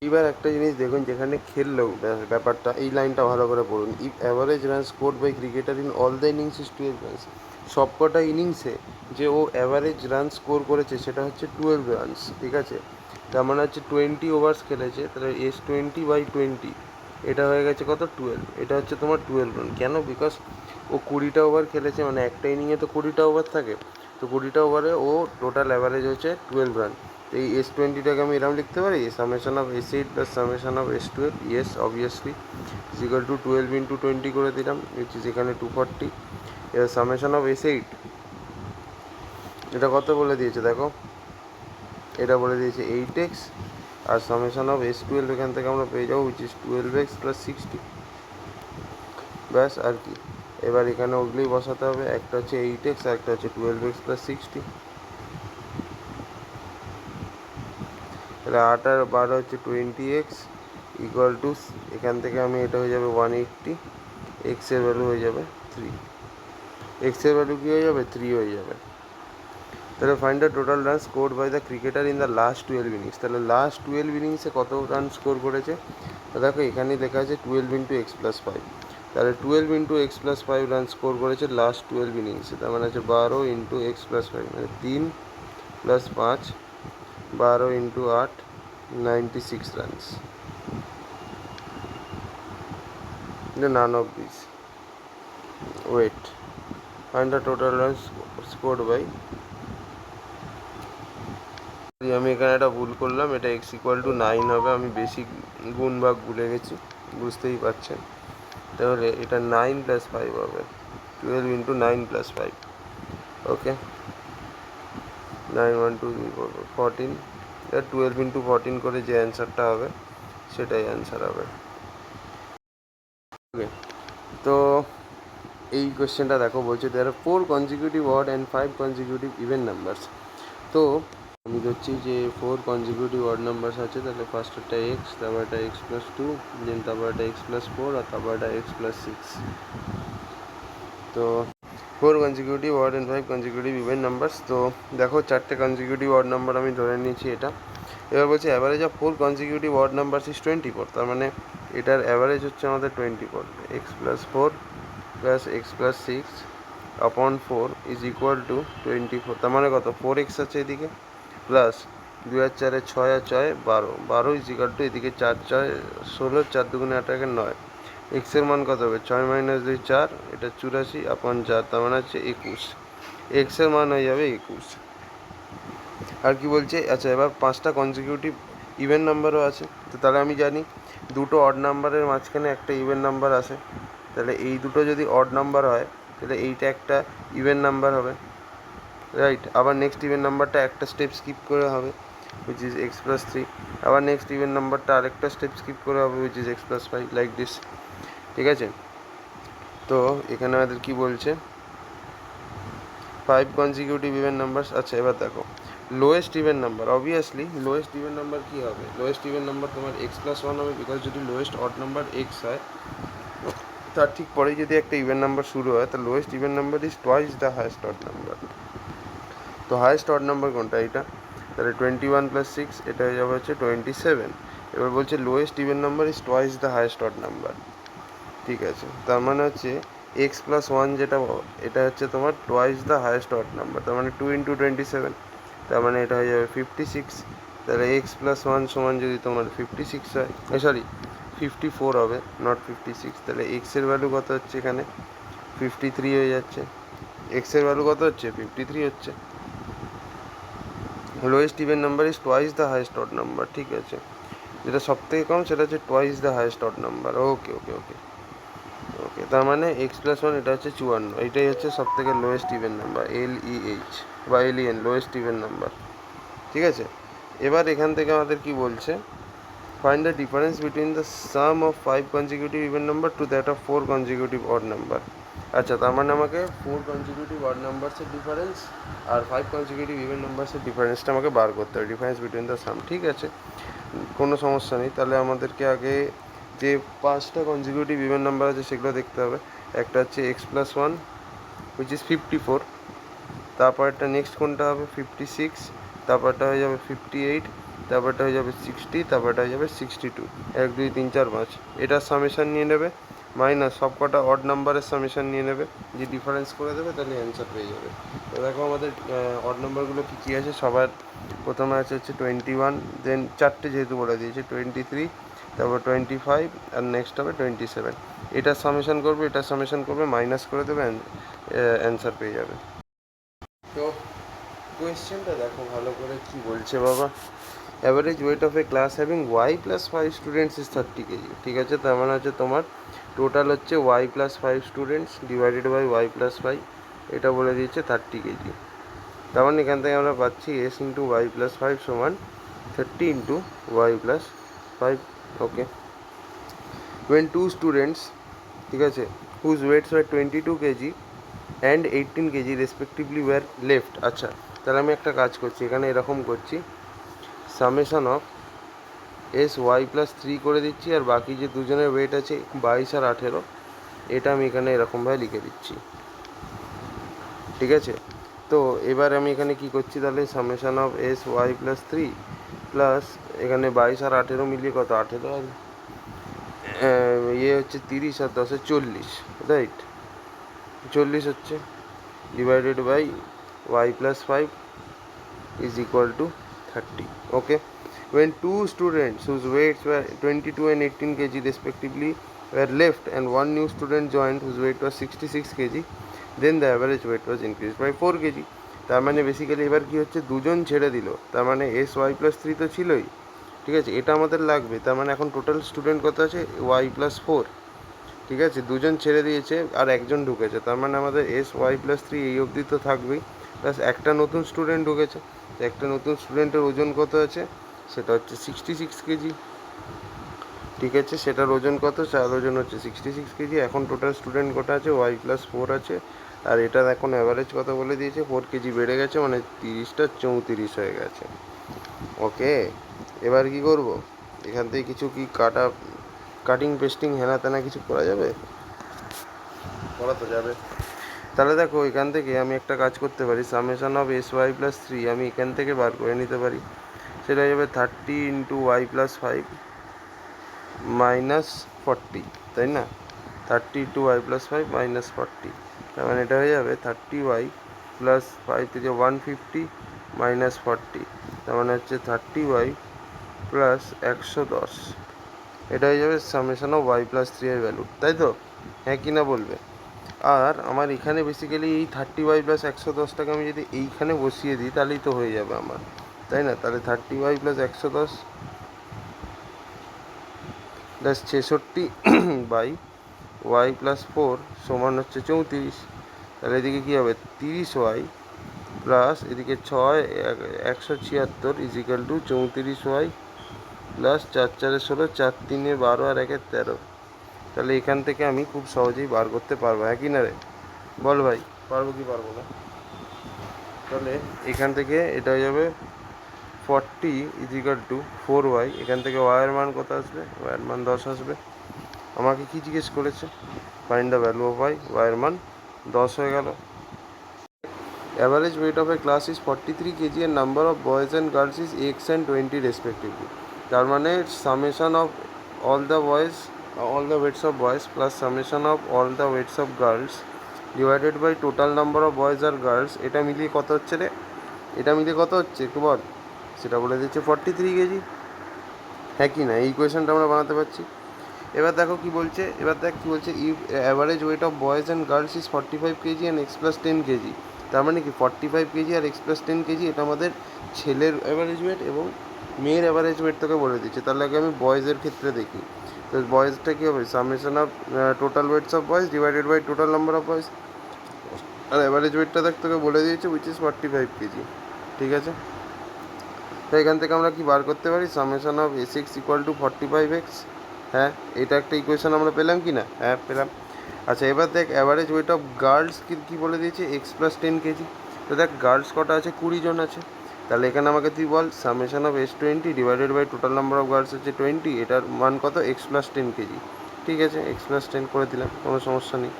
Speaker 1: এবার একটা জিনিস দেখুন, যেখানে খেললো ব্যাপারটা, এই লাইনটা ভালো করে পড়ুন। If average run scored by cricketer in all the innings is 12 runs, সবকটা ইনিংসে যে ও অ্যাভারেজ রান স্কোর করেছে সেটা হচ্ছে 12 রানস, ঠিক আছে। তার মানে হচ্ছে 20 ওভার্স খেলেছে, তাহলে S20/20 এটা হয়ে গেছে কত 12, এটা হচ্ছে তোমার 12 রান। কেন? বিকজ ও 20টা ওভার খেলেছে, মানে একটা ইনিংয়ে তো 20টা ওভার থাকে, তো 20টা ওভারে ও টোটাল অ্যাভারেজ হচ্ছে 12 রান। তো এই S20টাকে আমি এরকম লিখতে পারি summation of S8 plus summation of S12, yes obviously, equal to 12 into 20 করে দিলাম, উইচ ইজ এখানে 240। এবার সামেশন অফ S8 এটা কত বলে দিয়েছে দেখো, এটা বলে দিয়েছে 8x, R summation of S12 এখান থেকে আমরা পেয়ে যাবো উইচ ইজ 12x প্লাস 60, ব্যাস আর কি। এবার এখানে ওগুলোই বসাতে হবে, একটা হচ্ছে 8x আর একটা হচ্ছে 12x প্লাস 60, তাহলে 8 আর 12 হচ্ছে 20x ইকুয়াল টু, এখান থেকে আমি এটা হয়ে যাবে 180, এক্সের ভ্যালু হয়ে যাবে 3, এক্সের ভ্যালু কী হয়ে যাবে 3 হয়ে যাবে। তাহলে find the total run score by the cricketer in the last 12 innings, তাহলে লাস্ট 12 ইনিংসে কত রান স্কোর করেছে, দেখো এখানেই লেখা আছে 12 ইন্টু এক্স প্লাস 5, তাহলে 12 into x plus 5 run score করেছে লাস্ট 12 ইনিংসে, তার মানে হচ্ছে 12 ইন্টু এক্স প্লাস 5, মানে 3 plus 5 12 into 8 96 runs. None of these. Wait. Find the total runs scored by, আমি এখানে একটা ভুল করলাম, এটা x ইকুয়াল টু 9 হবে, আমি বেশি গুণ ভাগ ভুলে গেছি, বুঝতেই পারছেন। তাহলে এটা 9 প্লাস 5 হবে, 12 ইন্টু 9 প্লাস 5, ওকে 9 1 2 3 4 14, 12 ইন্টু 14 করে যে অ্যান্সারটা হবে সেটাই অ্যান্সার হবে, ওকে। এই কোয়েশ্চেনটা দেখো, বলছে দেয়ার আর 4 consecutive odd and 5 consecutive even numbers. তো আমি ধরছি যে 4 কনজিকিউটিভ অড নাম্বারস আছে, তাহলে ফার্স্ট একটা এক্স, তারপর একটা এক্স প্লাস 2, দেন তারপর একটা এক্স প্লাস 4, আর তারপর একটা এক্স প্লাস 6। তো 4 consecutive odd and 5 consecutive even numbers. তো দেখো 4টে কনজিকিউটিভ অড নাম্বার আমি ধরে নিয়েছি এটা। এবার বলছে average of 4 consecutive odd numbers is 24। তার মানে এটার অ্যাভারেজ হচ্ছে আমাদের 24। X plus 4 plus x plus 6 আপন 4 ইজ ইকুয়াল টু 24। তার মানে কত, 4x আছে এদিকে, প্লাস 2 আর 4 6 আর 6 12 ইজ ইকুয়াল টু এদিকে 4 6 16, 4 দুগুণে 8 একে 9। এক্সের মান কত হবে, 6 মাইনাস 2 4, এটা 84 আপন 4, তার মানে হচ্ছে 21। এক্সের মান হয়ে যাবে 21। আর কি বলছে, আচ্ছা এবার 5টা কনজিকিউটিভ ইভেন নাম্বারও আছে। তো তাহলে আমি জানি দুটো অড নাম্বারের মাঝখানে একটা ইভেন নাম্বার আছে, তাহলে এই দুটো যদি অড নাম্বার হয় তাহলে এইটা একটা ইভেন নাম্বার হবে, রাইট। আবার নেক্সট ইভেন নাম্বারটা একটা স্টেপ স্কিপ করে হবে, উইচ ইজ এক্স প্লাস 3। আবার নেক্সট ইভেন নাম্বারটা আরেকটা স্টেপ স্কিপ করে হবে, which is x plus 5, like this. ঠিক আছে, তো এখানে আমাদের কি বলছে, 5 কনজিকিউটিভ ইভেন নাম্বার। আচ্ছা এবার দেখো lowest even number, obviously lowest even number কী হবে, লোয়েস্ট ইভেন নাম্বার তোমার এক্স প্লাস 1 হবে, বিকজ যদি লোয়েস্ট অড নাম্বার এক্স হয়, তার ঠিক পরেই যদি একটা ইভেন নাম্বার শুরু হয়, তো lowest even number is twice the highest odd number. তো হায়েস্ট অড নাম্বার কোনটা, এটা, তাহলে 21 প্লাস 6, এটা হয়ে যাবে হচ্ছে 27। এবার বলছে lowest even number is twice the highest odd number. ঠিক আছে, তার মানে হচ্ছে এক্স প্লাস 1 যেটা, এটা হচ্ছে তোমার twice the highest odd number, তার মানে 2 × 27, তার মানে এটা হয়ে যাবে 56। তাহলে এক্স প্লাস 1 সমান যদি তোমার 56 হয়, সরি 54 হবে, নট 56, তাহলে এক্সের ভ্যালু কত হচ্ছে এখানে 53 হয়ে যাচ্ছে। এক্সের ভ্যালু কত হচ্ছে 53 হচ্ছে। Lowest even number is twice the highest odd number. ঠিক আছে, যেটা সব থেকে কম সেটা হচ্ছে twice the highest odd number. Okay okay okay okay, তার মানে এক্স প্লাস 1 এটা হচ্ছে 54, এইটাই হচ্ছে সব থেকে লোয়েস্ট ইভেন নাম্বার, LEH বা LEN, লোয়েস্ট ইভেন নাম্বার। ঠিক আছে, এবার এখান থেকে আমাদের কি বলছে, find the difference between the sum of 5 consecutive even number to that of 4 consecutive odd number. আচ্ছা, তার মানে আমাকে 4 কনজিকিউটিভ অড নাম্বারসের ডিফারেন্স আর 5 কনজিকিউটিভ ইভেন নাম্বারসের ডিফারেন্সটা আমাকে বার করতে হবে, ডিফারেন্স বিটুইন দ্য সাম। ঠিক আছে, কোনো সমস্যা নেই। তাহলে আমাদেরকে আগে যে 5টা কনজিকিউটিভ ইভেন নাম্বার আছে সেগুলো দেখতে হবে। একটা হচ্ছে এক্স প্লাস 1 হুইচ ইজ 54, তারপরটা নেক্সট কোনটা হবে 56, তারপরটা হয়ে যাবে 58, তারপরটা হয়ে যাবে 60, তারপরটা হয়ে যাবে 62। 1 2 3 4 5, এটার সামেশান নিয়ে নেবে, মাইনাস সব কটা অড নাম্বারের সামেশান নিয়ে নেবে, যে ডিফারেন্স করে দেবে, তাহলে অ্যান্সার পেয়ে যাবে। তো দেখো আমাদের অড নাম্বারগুলো কী কী আছে। সবার প্রথমে আছে হচ্ছে 21, দেন 4টে যেহেতু বলে দিয়েছে 23, তারপর 25, আর নেক্সট হবে 27। এটার সামেশান করবে, এটার সামেশান করবে, মাইনাস করে দেবে, অ্যান্সার পেয়ে যাবে। তো কোয়েশ্চেনটা দেখো ভালো করে কি বলছে বাবা, average weight of a class having y plus 5 students is 30 KG. ঠিক আছে, তার মানে হচ্ছে তোমার টোটাল হচ্ছে y plus 5 students divided by y plus 5, এটা বলে দিয়েছে 30 কেজি। তার মানে এখান থেকে আমরা পাচ্ছি এস ইন্টু ওয়াই প্লাস 5 সমান 30 into y plus 5। Okay, when two students, ঠিক আছে, whose weights were 22 KG and 18 KG respectively were left. আচ্ছা, তাহলে আমি একটা কাজ করছি, এখানে এরকম করছি, summation of S y plus 3 করে দিচ্ছি, আর বাকি যে দুজনের ওয়েট আছে 22 আর 18, এটা আমি এখানে এরকমভাবে লিখে দিচ্ছি। ঠিক আছে, তো এবার আমি এখানে কি করছি, তাহলে summation of S y plus 3 plus এখানে 22 আর 18 মিলিয়ে কত, 18 আর ইয়ে হচ্ছে 30 আর 10 40, রাইট, 40 হচ্ছে, divided by y plus 5 is equal to 30. Okay, when two students whose weights were 22 and 18 kg respectively were left and one new student joined whose weight was 66 kg, then the average weight was increased by 4 kg. তার মানে basically এবার কি হচ্ছে, দুজন ছেড়ে দিল, তার মানে এস ওয়াই প্লাস 3 তো ছিলই। ঠিক আছে, এটা আমাদের লাগবে, তার মানে এখন টোটাল স্টুডেন্ট কত আছে, ওয়াই প্লাস 4। ঠিক আছে, দুজন ছেড়ে দিয়েছে আর একজন ঢুকেছে, তার মানে আমাদের এস ওয়াই প্লাস 3 এই অবধি তো থাকবেই, প্লাস একটা নতুন স্টুডেন্ট ঢুকেছে, একটা নতুন স্টুডেন্টের ওজন কত আছে, সেটা হচ্ছে 66 কেজি। ঠিক আছে, সেটার ওজন কত? চার ওজন হচ্ছে 66 কেজি। এখন টোটাল স্টুডেন্ট কটা আছে? y+4 আছে। আর এটার এখন অ্যাভারেজ কত বলে দিয়েছে? 4 কেজি বেড়ে গেছে, মানে 30টা 34 হয়ে গেছে। ওকে, এবার কি করব? এখান থেকে কিছু কি কাটিং পেস্টিং হেনা তেনা কিছু করা যাবে? করা তো যাবে। তাহলে দেখো, এখান থেকে আমি একটা কাজ করতে পারি, সামেশন অফ sy+3 আমি এখান থেকে বার করে নিতে পারি। সেটা হয়ে যাবে 30 × y+5 -40, তাই না? 30 × y+5 -40, তার মানে এটা হয়ে যাবে 30y + 5 থেকে 150 -40, তার মানে হচ্ছে 30y + 110। এটা হয়ে যাবে সামেশন অফ y+3 এর ভ্যালু, তাই তো? হ্যাঁ কি না বলবে? আর আমার এখানে বেসিক্যালি এই 30y + 110টাকে আমি যদি এইখানে বসিয়ে দিই তাহলেই তো হয়ে যাবে আমার, তাই না? তাহলে 30y + 110 + 66 বাই y+4 সমান হচ্ছে 34। তাহলে এদিকে কী হবে? 30y প্লাস এদিকে 6 176 = 34y প্লাস 4 4 16, 4 3 12 আর 1 13। তাহলে এখান থেকে আমি খুব সহজেই বার করতে পারবো, হ্যাঁ কি না রে? বল ভাই, পারবো কি পারবো না? তাহলে এখান থেকে এটা হয়ে যাবে 40 = 4y। এখান থেকে ওয়াইয়ের মান কত আসবে? ওয়াইয়ের মান 10 আসবে। আমাকে কি জিজ্ঞেস করেছে? ফাইন্ড দ্য ভ্যালু অফ ওয়াইয়ের মান 10 হয়ে গেল। Average weight of a class is 43 KG and number of boys and girls is x and 20 respectively. তার মানে summation of all the weights of boys plus summation of all the weights of girls divided by total number of boys আর girls, এটা মিলিয়ে কত হচ্ছে রে? এটা মিলিয়ে কত হচ্ছে একটু বল। সেটা বলে দিচ্ছে 43 কেজি, হ্যাঁ কি না? এই কোয়েশনটা আমরা বানাতে পারছি। এবার দেখো কি বলছে, এবার দেখ কি বলছে, if average weight of boys and girls is 45 KG and x + 10 KG. তার মানে কি 45 কেজি আর x + 10 কেজি এটা আমাদের ছেলের অ্যাভারেজ ওয়েট এবং মেয়ের অ্যাভারেজ ওয়েট তোকে বলে দিচ্ছে। তাহলে আগে আমি বয়েজের ক্ষেত্রে দেখি। তো বয়েজটা কী হবে? Summation of total weights of boys divided by total number of boys. আর অ্যাভারেজ ওয়েটটা দেখ তোকে বলে দিয়েছে উইচ ইজ 45 কেজি। ঠিক আছে, তো এখান থেকে আমরা কি বার করতে পারি? Summation of s(x) = 45x। হ্যাঁ, এটা একটা ইকুয়েশন আমরা পেলাম কি না? হ্যাঁ পেলাম। আচ্ছা, এবার দেখ অ্যাভারেজ ওয়েট অফ গার্লস কী বলে দিয়েছে? x + 10 KG. তো দেখ গার্লস কটা আছে? 20 জন আছে। তাহলে এখানে আমাকে তুই বল summation of s20 divided by total number of girls হচ্ছে 20, এটার মান কত? x + 10 kg. ঠিক আছে, x + 10 করে দিলাম, কোনো সমস্যা নেই।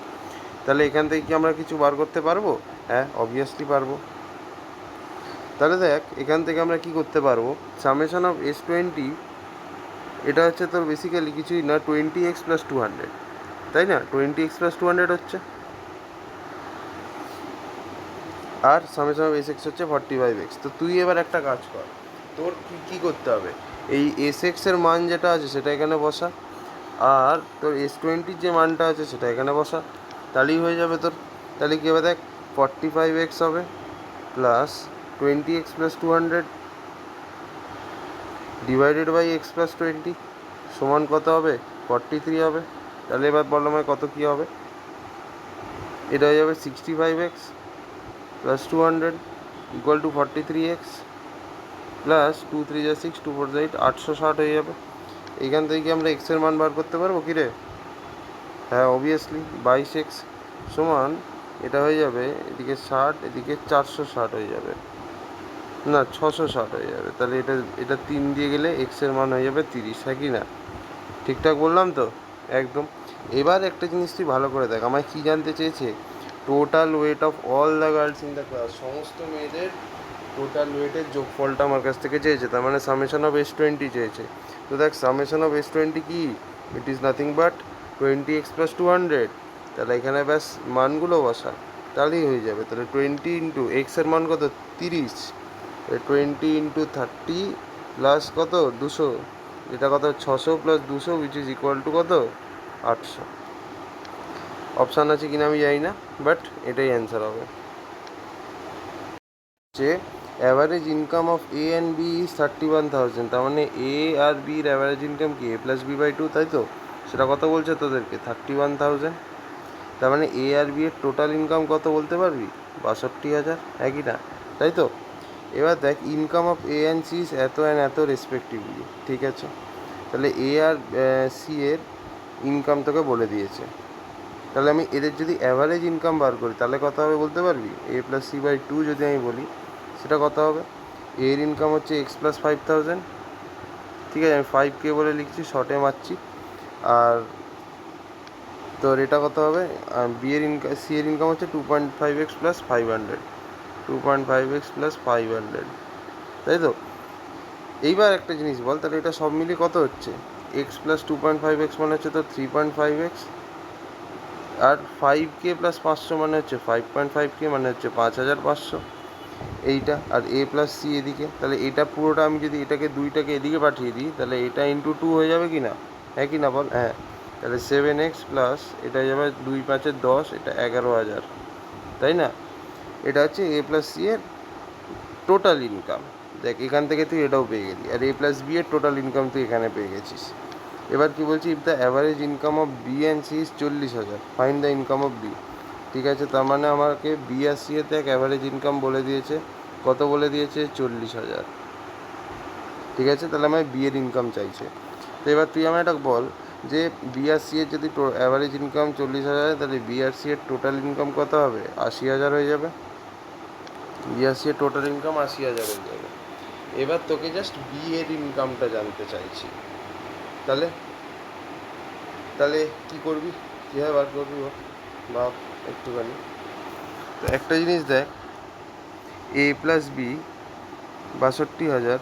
Speaker 1: তাহলে এখান থেকে কি আমরা কিছু বার করতে পারবো? হ্যাঁ, অবভিয়াসলি পারবো। তাহলে দেখ এখান থেকে আমরা কি করতে পারবো? সামেশন অফ s20 এটা হচ্ছে তোর বেসিক্যালি কিছুই না 20x + 200, তাই না? 20x + 200 হচ্ছে, আর সামেশন অফ sx হচ্ছে 45x। তো তুই এবার একটা কাজ কর, তোর কী করতে হবে? এই sx এর মান যেটা আছে সেটা এখানে বসা, আর তোর s20 যে মানটা আছে সেটা এখানে বসা, তাহলেই হয়ে যাবে তোর। তাহলে কী হবে দেখ, 45x হবে plus 20x + 200 divided by x + 20 সমান কত হবে? 43 হবে। তাহলে এবার বললাম আমায় কত কী হবে? এটা হয়ে যাবে 65x + 200 = 43x প্লাস 2 3 যা 6, 2 4 যা 8, 860 হয়ে যাবে। এইখান থেকে কি আমরা x এর মান বার করতে পারবো কি রে? হ্যাঁ, অবভিয়াসলি 22x সমান এটা হয়ে যাবে এদিকে 60, এদিকে 460 হয়ে যাবে, না 660 হয়ে যাবে। তাহলে এটা 3 দিয়ে গেলে x এর মান হয়ে যাবে 30, হ্যাঁ কি না? ঠিকঠাক বললাম তো? একদম। এবার একটা জিনিস তুই ভালো করে দেখ, আমায় কী জানতে চেয়েছে? Total weight of all the girls in the class, সমস্ত মেয়েদের টোটাল ওয়েটের যোগফলটা আমার কাছ থেকে চেয়েছে। তার মানে সামেশন অফ s20 চেয়েছে। তো দেখ সামেশন অফ s20 কি? It is nothing but 20x + 200। তাহলে এখানে ব্যাস মানগুলো বসা, তাহলেই হয়ে যাবে। তাহলে 20 × x এর মান কত? 30। 20 × 30 প্লাস কত? 200, এটা কত? 600 + 200 উইচ ইজ ইকুয়াল টু কত? 800। অপশান আছে কিনা আমি জানি না, বাট এটাই অ্যান্সার হবে। যে average income of A and B is 31,000। তার মানে এ আর বির অ্যাভারেজ ইনকাম কি? a+b/2, তাই তো? সেটা কত বলছে তোদেরকে? 31,000। তার মানে এ আর বি এর টোটাল ইনকাম কত বলতে পারবি? 62,000, হ্যাঁ কি না? তাই তো? এবার দেখ income of A and C is এত অ্যান্ড এত রেসপেক্টিভলি, ঠিক আছে? তাহলে এ আর সি এর ইনকাম তোকে বলে দিয়েছে। তাহলে আমি এদের যদি অ্যাভারেজ ইনকাম বার করি তাহলে কত হবে বলতে পারবি? এ প্লাস সি বাই টু যদি আমি বলি সেটা কত হবে? এর ইনকাম হচ্ছে এক্স প্লাস 5000, ঠিক আছে, আমি 5K বলে লিখছি, শর্টে মারছি। আর তোর এটা কত হবে? বি এর ইনকাম, সি এর ইনকাম হচ্ছে 2.5x প্লাস 500, 2.5x প্লাস 500, তাই তো? এইবার একটা জিনিস বল, তাহলে এটা সব মিলিয়ে কত হচ্ছে? এক্স প্লাস 2.5x মানে হচ্ছে তোর 3.5x, আর 5K প্লাস 500 মানে হচ্ছে 5.5K, মানে হচ্ছে 5500 এইটা। আর এ প্লাস সি এদিকে, তাহলে এটা পুরোটা আমি যদি এটাকে দুইটাকে এদিকে পাঠিয়ে দিই তাহলে এটা ইন্টু 2 হয়ে যাবে কি না? হ্যাঁ কি না বল? হ্যাঁ। তাহলে 7x প্লাস এটা হয়ে যাবে 2 5 10, এটা 11000, তাই না? এটা হচ্ছে এ প্লাস সি এর টোটাল ইনকাম। দেখ এখান থেকে তুই এটাও পেয়ে গেলি, আর এ প্লাস বি এর টোটাল ইনকাম তুই এখানে পেয়ে গেছিস। এবার কি বলছি, if the average income of B and C is 40,000, find the income of B. ঠিক আছে, তার মানে আমাকে বি আর সি এর দেখ অ্যাভারেজ ইনকাম বলে দিয়েছে, কত বলে দিয়েছে? 40,000। ঠিক আছে, তাহলে আমার বি এর ইনকাম চাইছে। তো এবার তুই আমার এটা বল যে বি আর সি এর যদি অ্যাভারেজ ইনকাম 40,000, তাহলে বি আর সি এর টোটাল ইনকাম কত হবে? 80,000 হয়ে যাবে। বি আর সি এর টোটাল ইনকাম 80,000 হয়ে যাবে। এবার তোকে জাস্ট বি এর ইনকামটা জানতে চাইছি। তাহলে তাহলে কী করবি, কীভাবে বার করবি বা একটুখানি। তো একটা জিনিস দেখ, এ প্লাস বি 62,000,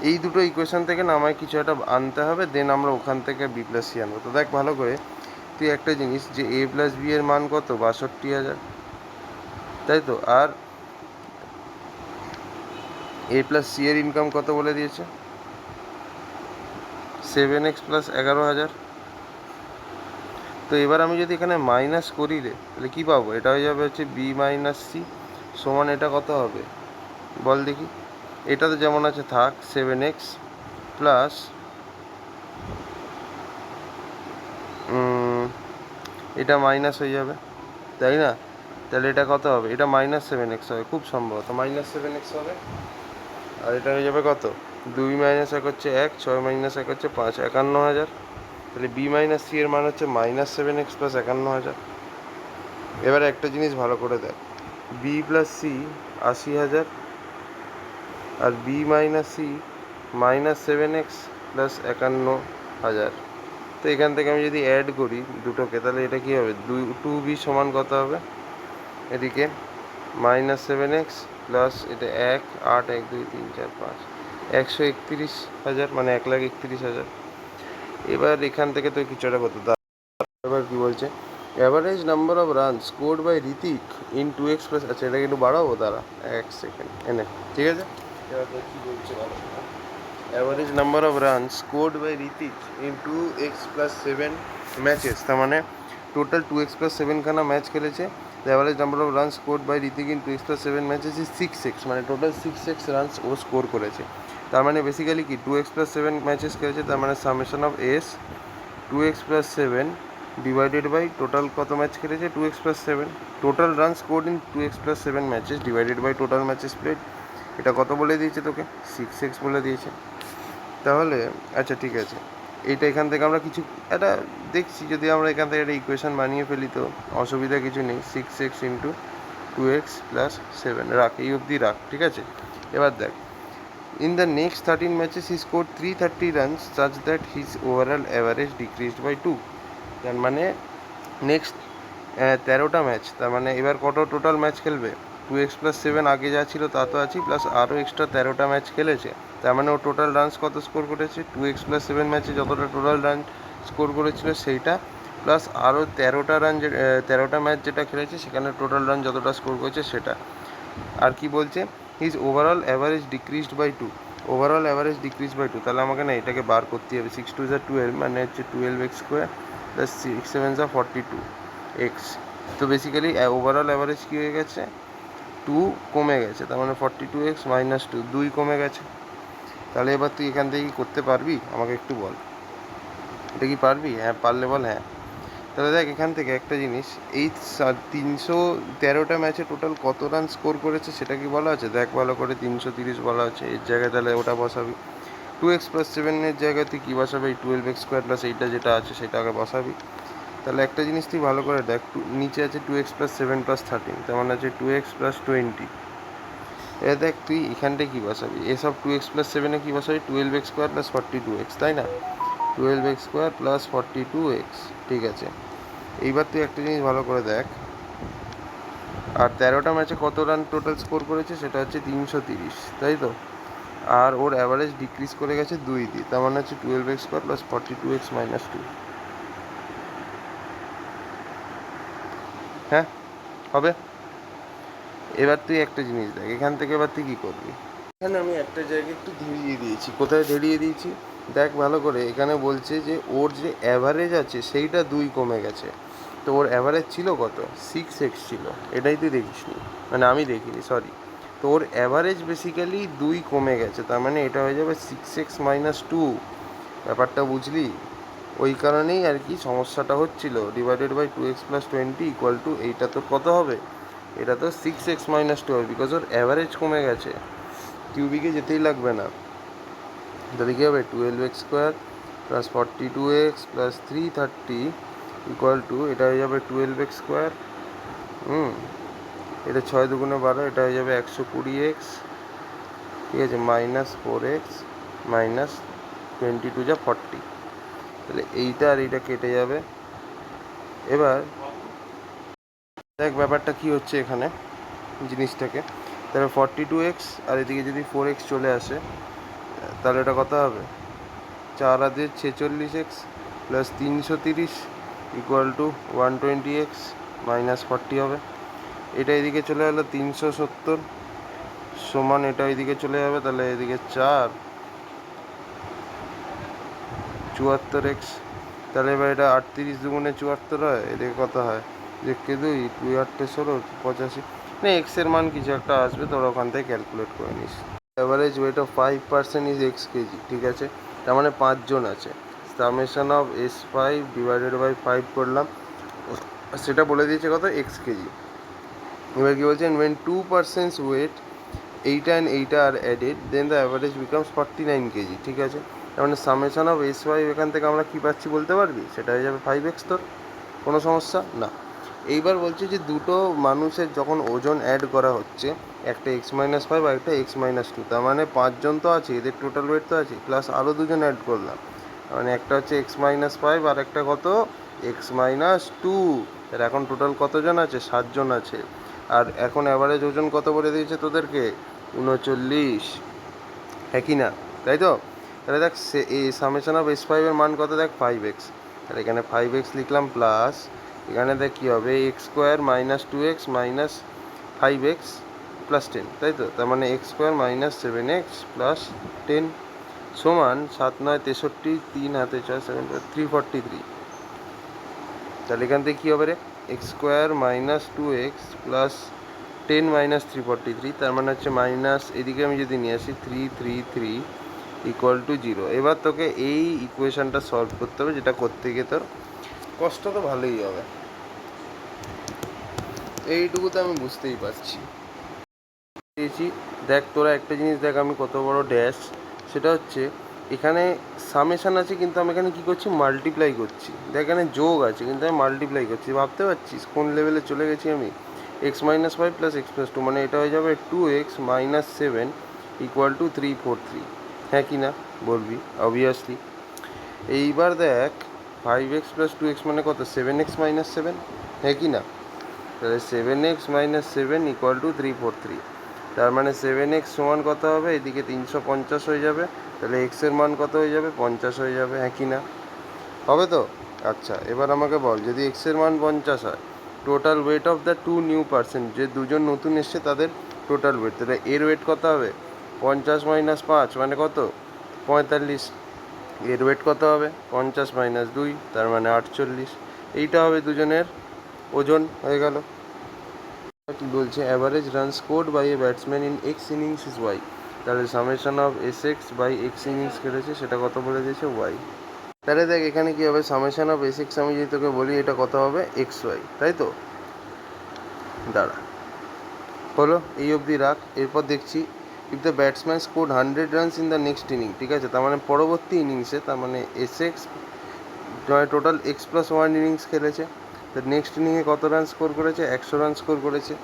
Speaker 1: এই দুটো ইকুয়েশন থেকে না আমায় কিছু একটা আনতে হবে, দেন আমরা ওখান থেকে বি প্লাস সি আনবো। তো দেখ ভালো করে তুই একটা জিনিস, যে এ প্লাস বি এর মান কত? 62,000, তাই তো? আর এ প্লাস সি এর ইনকাম কত বলে দিয়েছে? 7x plus 11,000। তো এবার আমি যদি এখানে মাইনাস করি রে, তাহলে কী পাবো? এটা হয়ে যাবে হচ্ছে বি মাইনাস সি সমান, এটা কত হবে বল দেখি? এটা তো যেমন আছে থাক, 7x প্লাস এটা মাইনাস হয়ে যাবে, তাই না? তাহলে এটা কত হবে? এটা -7x হবে, খুব সম্ভবত -7x হবে। আর এটা হয়ে যাবে কত? 2 মাইনাস 1 হচ্ছে 1, 6 মাইনাস 1 হচ্ছে 5, 51,000। তাহলে বি মাইনাস সি এর মান হচ্ছে -7x প্লাস 51,000। এবারে একটা জিনিস ভালো করে দেখ, বি প্লাস সি 80,000, আর B minus C -7x plus 51,000। তো এখান থেকে আমি যদি অ্যাড করি দুটোকে, তাহলে এটা কী হবে? 2b সমান কত হবে? এদিকে -7x প্লাস এটা 1, 8, 1 2 3 4 5, 131,000, মানে 1,31,000। এবার এখান থেকে তো কিছু একটা করতে দাও। এবার কী বলছে? Average number of run scored by Hrithik in 2x plus, আচ্ছা এটাকে একটু বাড়াবো, দাঁড়া 1 সেকেন্ড এনে, ঠিক আছে? এবার তো কী বলছে বলো? Average number of run scored by Hrithik in 2x plus 7 matches, তার মানে টোটাল 2x প্লাস 7 খানা ম্যাচ খেলেছে। The average number of run scored by Hrithik in 2x plus 7 matches is 6x, মানে টোটাল 6x রানস ও স্কোর করেছে। তার মানে basically কি 2x plus 7 matches খেলেছে, তার মানে summation of S 2x plus 7 divided by total কত ম্যাচ খেলেছে? 2x plus 7, total run scored in 2x plus 7 matches divided by total matches played. এটা কত বলে দিয়েছে তোকে? 6x বলে দিয়েছে। তাহলে আচ্ছা ঠিক আছে, এইটা এখান থেকে আমরা কিছু একটা দেখছি, যদি আমরা এখান থেকে একটা ইকুয়েশন বানিয়ে ফেলি তো অসুবিধা কিছু নেই। 6x ইন্টু 2x প্লাস 7 রাখ, এই অবধি রাখ, ঠিক আছে? এবার দেখ, in the next 13 matches he score 330 runs such that his overall average decreased by 2। তার মানে নেক্সট 13টা ম্যাচ, তার মানে এবার কত টোটাল ম্যাচ খেলবে? 2x প্লাস 7 আগে যা ছিল তা তো আছেই, প্লাস আরও এক্সট্রা 13টা ম্যাচ খেলেছে। তার মানে ও টোটাল রানস কত স্কোর করেছে? 2x প্লাস 7 ম্যাচে যতটা টোটাল রান স্কোর করেছিল সেইটা, প্লাস আরও 13টা রান, 13টা ম্যাচ যেটা খেলেছে সেখানে টোটাল রান যতটা স্কোর করেছে সেটা। আর কি বলছে? His overall average decreased by 2, overall average decrease by 2। তাহলে আমাকে না এটাকে বার করতে হবে। 6 2 12, মানে হচ্ছে 12x স্কোয়ার প্লাস 6 7 42x। তো বেসিক্যালি ওভারঅল অ্যাভারেজ কী হয়ে গেছে? 2 কমে গেছে, তার মানে 42x মাইনাস 2, 2 কমে গেছে। তাহলে এবার তুই এখান থেকে কি করতে পারবি আমাকে একটু বল, এটা কি পারবি? হ্যাঁ পারলে বল হ্যাঁ। তাহলে দেখ এখান থেকে একটা জিনিস, এই 313টা ম্যাচে টোটাল কত রান স্কোর করেছে সেটা কি বলা আছে? দেখ ভালো করে, 330 বলা আছে, এর জায়গায় তাহলে ওটা বসাবি। 2x+7 জায়গায় তুই কী বসাবি? এই 12x² + যেটা আছে সেটা আগে বসাবি। তাহলে একটা জিনিস তুই ভালো করে দেখ, নিচে আছে 2x+7 + 13, তার মানে আছে 2x+20। এবার দেখ তুই এখানটায় কী বসাবি? এসব 2x+7 কী বসাবি? 12x² + 42x, তাই না? 12x² + 42x, ঠিক আছে। এইবার তুই একটা জিনিস ভালো করে দেখ, আর 13টা ম্যাচে কত রান টোটাল স্কোর করেছে? সেটা হচ্ছে 330, তাই তো। আর ওর অ্যাভারেজ ডিক্রিজ করে গেছে 2 দিয়ে, তার মানে হচ্ছে 12x² + 42x - 2। হ্যাঁ, হবে। এবার তুই একটা জিনিস দেখ, এখান থেকে এবার তুই কী করবি? এখানে আমি একটা জায়গায় একটু ধরিয়ে দিয়েছি। কোথায় ধরিয়ে দিয়েছি দেখ ভালো করে। এখানে বলছে যে ওর যে অ্যাভারেজ আছে সেইটা 2 কমে গেছে। তো ওর অ্যাভারেজ ছিল কত? 6x ছিল। এটাই তুই দেখিসনি, মানে আমি দেখিনি, সরি। তো ওর অ্যাভারেজ বেসিক্যালি 2 কমে গেছে, তার মানে এটা হয়ে যাবে 6x - 2। ব্যাপারটা বুঝলি? ওই কারণেই আর কি সমস্যাটা হচ্ছিল। /2x+20 = এইটা তো কত হবে? এটা তো 6x - 2 হবে, বিকজ ওর অ্যাভারেজ কমে গেছে। কিউবিকে যেতেই লাগবে না। তাহলে কী হবে? 12x² + 42x + 330 = এটা হয়ে যাবে 12x²। এটা 6 × 2 = 12, এটা হয়ে যাবে 120x, ঠিক আছে, -4x -22 যা 40। তাহলে এইটা আর এইটা কেটে যাবে। এবার দেখ ব্যাপারটা কী হচ্ছে এখানে জিনিসটাকে। তাহলে 42x আর এদিকে যদি 4x চলে আসে, তাহলে এটা কত হবে? 4 × 46x + 330 = 120x - 40 হবে। এটা এদিকে চলে গেলো 370 সমান এটা এদিকে চলে যাবে, তাহলে এদিকে 4 74x। তাহলে এবার এটা 38 × 2 = 74 হয়। এদিকে কত হয়? দেখতে 2 2 8 16 85, না এক্সের মান কিছু একটা আসবে, তোরা ওখান থেকে ক্যালকুলেট করে নিস। Average weight of 5% is x KG, ঠিক আছে। তার মানে 5 জন আছে। সামেশন অফ S5 / 5 করলাম, সেটা বলে দিয়েছে কত? x KG. এবার কি বলছেন? when 2% weight, এইটা অ্যান্ড এইটা আর added, then the average becomes 49 KG, ঠিক আছে। তার মানে সামেশন অফ S5 এখান থেকে আমরা কী পাচ্ছি বলতে পারবি? সেটা হয়ে যাবে 5x। তোর কোনো সমস্যা না। এইবার বলছে যে দুটো মানুষের যখন ওজন অ্যাড করা হচ্ছে, একটা x - 5 আর একটা x - 2, তার মানে 5 জন তো আছে, এদের টোটাল ওয়েট তো আছে, প্লাস আরও দুজন অ্যাড করলাম, মানে একটা হচ্ছে x - 5 আর একটা কত? x - 2। তার এখন টোটাল কতজন আছে? 7 জন আছে। আর এখন অ্যাভারেজ ওজন কত বলে দিয়েছে তোদেরকে? 39, হ্যাঁ কি না? তাই তো। তাহলে দেখ এই সামেশন অফ S5 এর মান কত? দেখ 5x। তাহলে এখানে 5x লিখলাম, প্লাস এখানে দেখ কী হবে? x² - 2x - 5x + 10, তাই তো। তার মানে x² - 7x + 10 সমান 7 9 63, 3 হাতে 6 7 343। তাহলে এখান থেকে কী হবে রে? x² - 2x + 10 - 343, তার মানে হচ্ছে মাইনাস, এদিকে আমি যদি নিয়ে আসি 333 = 0। এবার তোকে এই ইকুয়েশনটা সলভ করতে হবে, যেটা করতে গিয়ে তোর কষ্ট তো ভালোই হবে। এইটুকু তো আমি বুঝতেই পারছি। দিয়েছি দেখ, তোরা একটা জিনিস দেখ, আমি কত বড় ড্যাশ, সেটা হচ্ছে এখানে সামেশান আছে, কিন্তু আমি এখানে কী করছি? মাল্টিপ্লাই করছি। দেখ এখানে যোগ আছে, কিন্তু আমি মাল্টিপ্লাই করছি। ভাবতে পারছিস কোন লেভেলে চলে গেছি আমি? x - 5 + x + 2, মানে এটা হয়ে যাবে 2x - 7 = 343, হ্যাঁ কি না বলবি? অবভিয়াসলি। এইবার দেখ 5x + 2x মানে কত? 7x - 7, হ্যাঁ কি না? তাহলে 7x - 7 = 343। তার মানে 7x সমান কত হবে? এদিকে 350 হয়ে যাবে, তাহলে x এর মান কত হয়ে যাবে? 50 হয়ে যাবে, হ্যাঁ কি না? হবে তো? আচ্ছা, এবার আমাকে বল, যদি x এর মান 50 হয়, total weight of the 2 new person, যে দুজন নতুন এসছে তাদের টোটাল ওয়েট, তাহলে এর ওয়েট কত হবে? 50 - 5 মানে কত? 45। এর ওয়েট কত হবে? 50 - 2, তার মানে 48। এইটা হবে দুজনের ওজন, হয়ে গেল। কি বলছে? Average run scored by a batsman in x innings is y। তাহলে summation of SX / x innings খেলেছে, সেটা কত বলে দিয়েছে? y। তাহলে দেখ এখানে কী হবে? সামেশন অফ SX আমি যদি তোকে বলি, এটা কত হবে? xy, তাই তো। দাঁড়া, হলো, এই অবধি রাখ। এরপর দেখছি if the batsman score 100 runs in the next inning, ঠিক আছে, তার মানে পরবর্তী ইনিংসে, তার মানে এসএক্স টোটাল x+1 ইনিংস খেলেছে, তো নেক্সট ইনিংয়ে কত রান স্কোর করেছে, 100 রান স্কোর করেছে,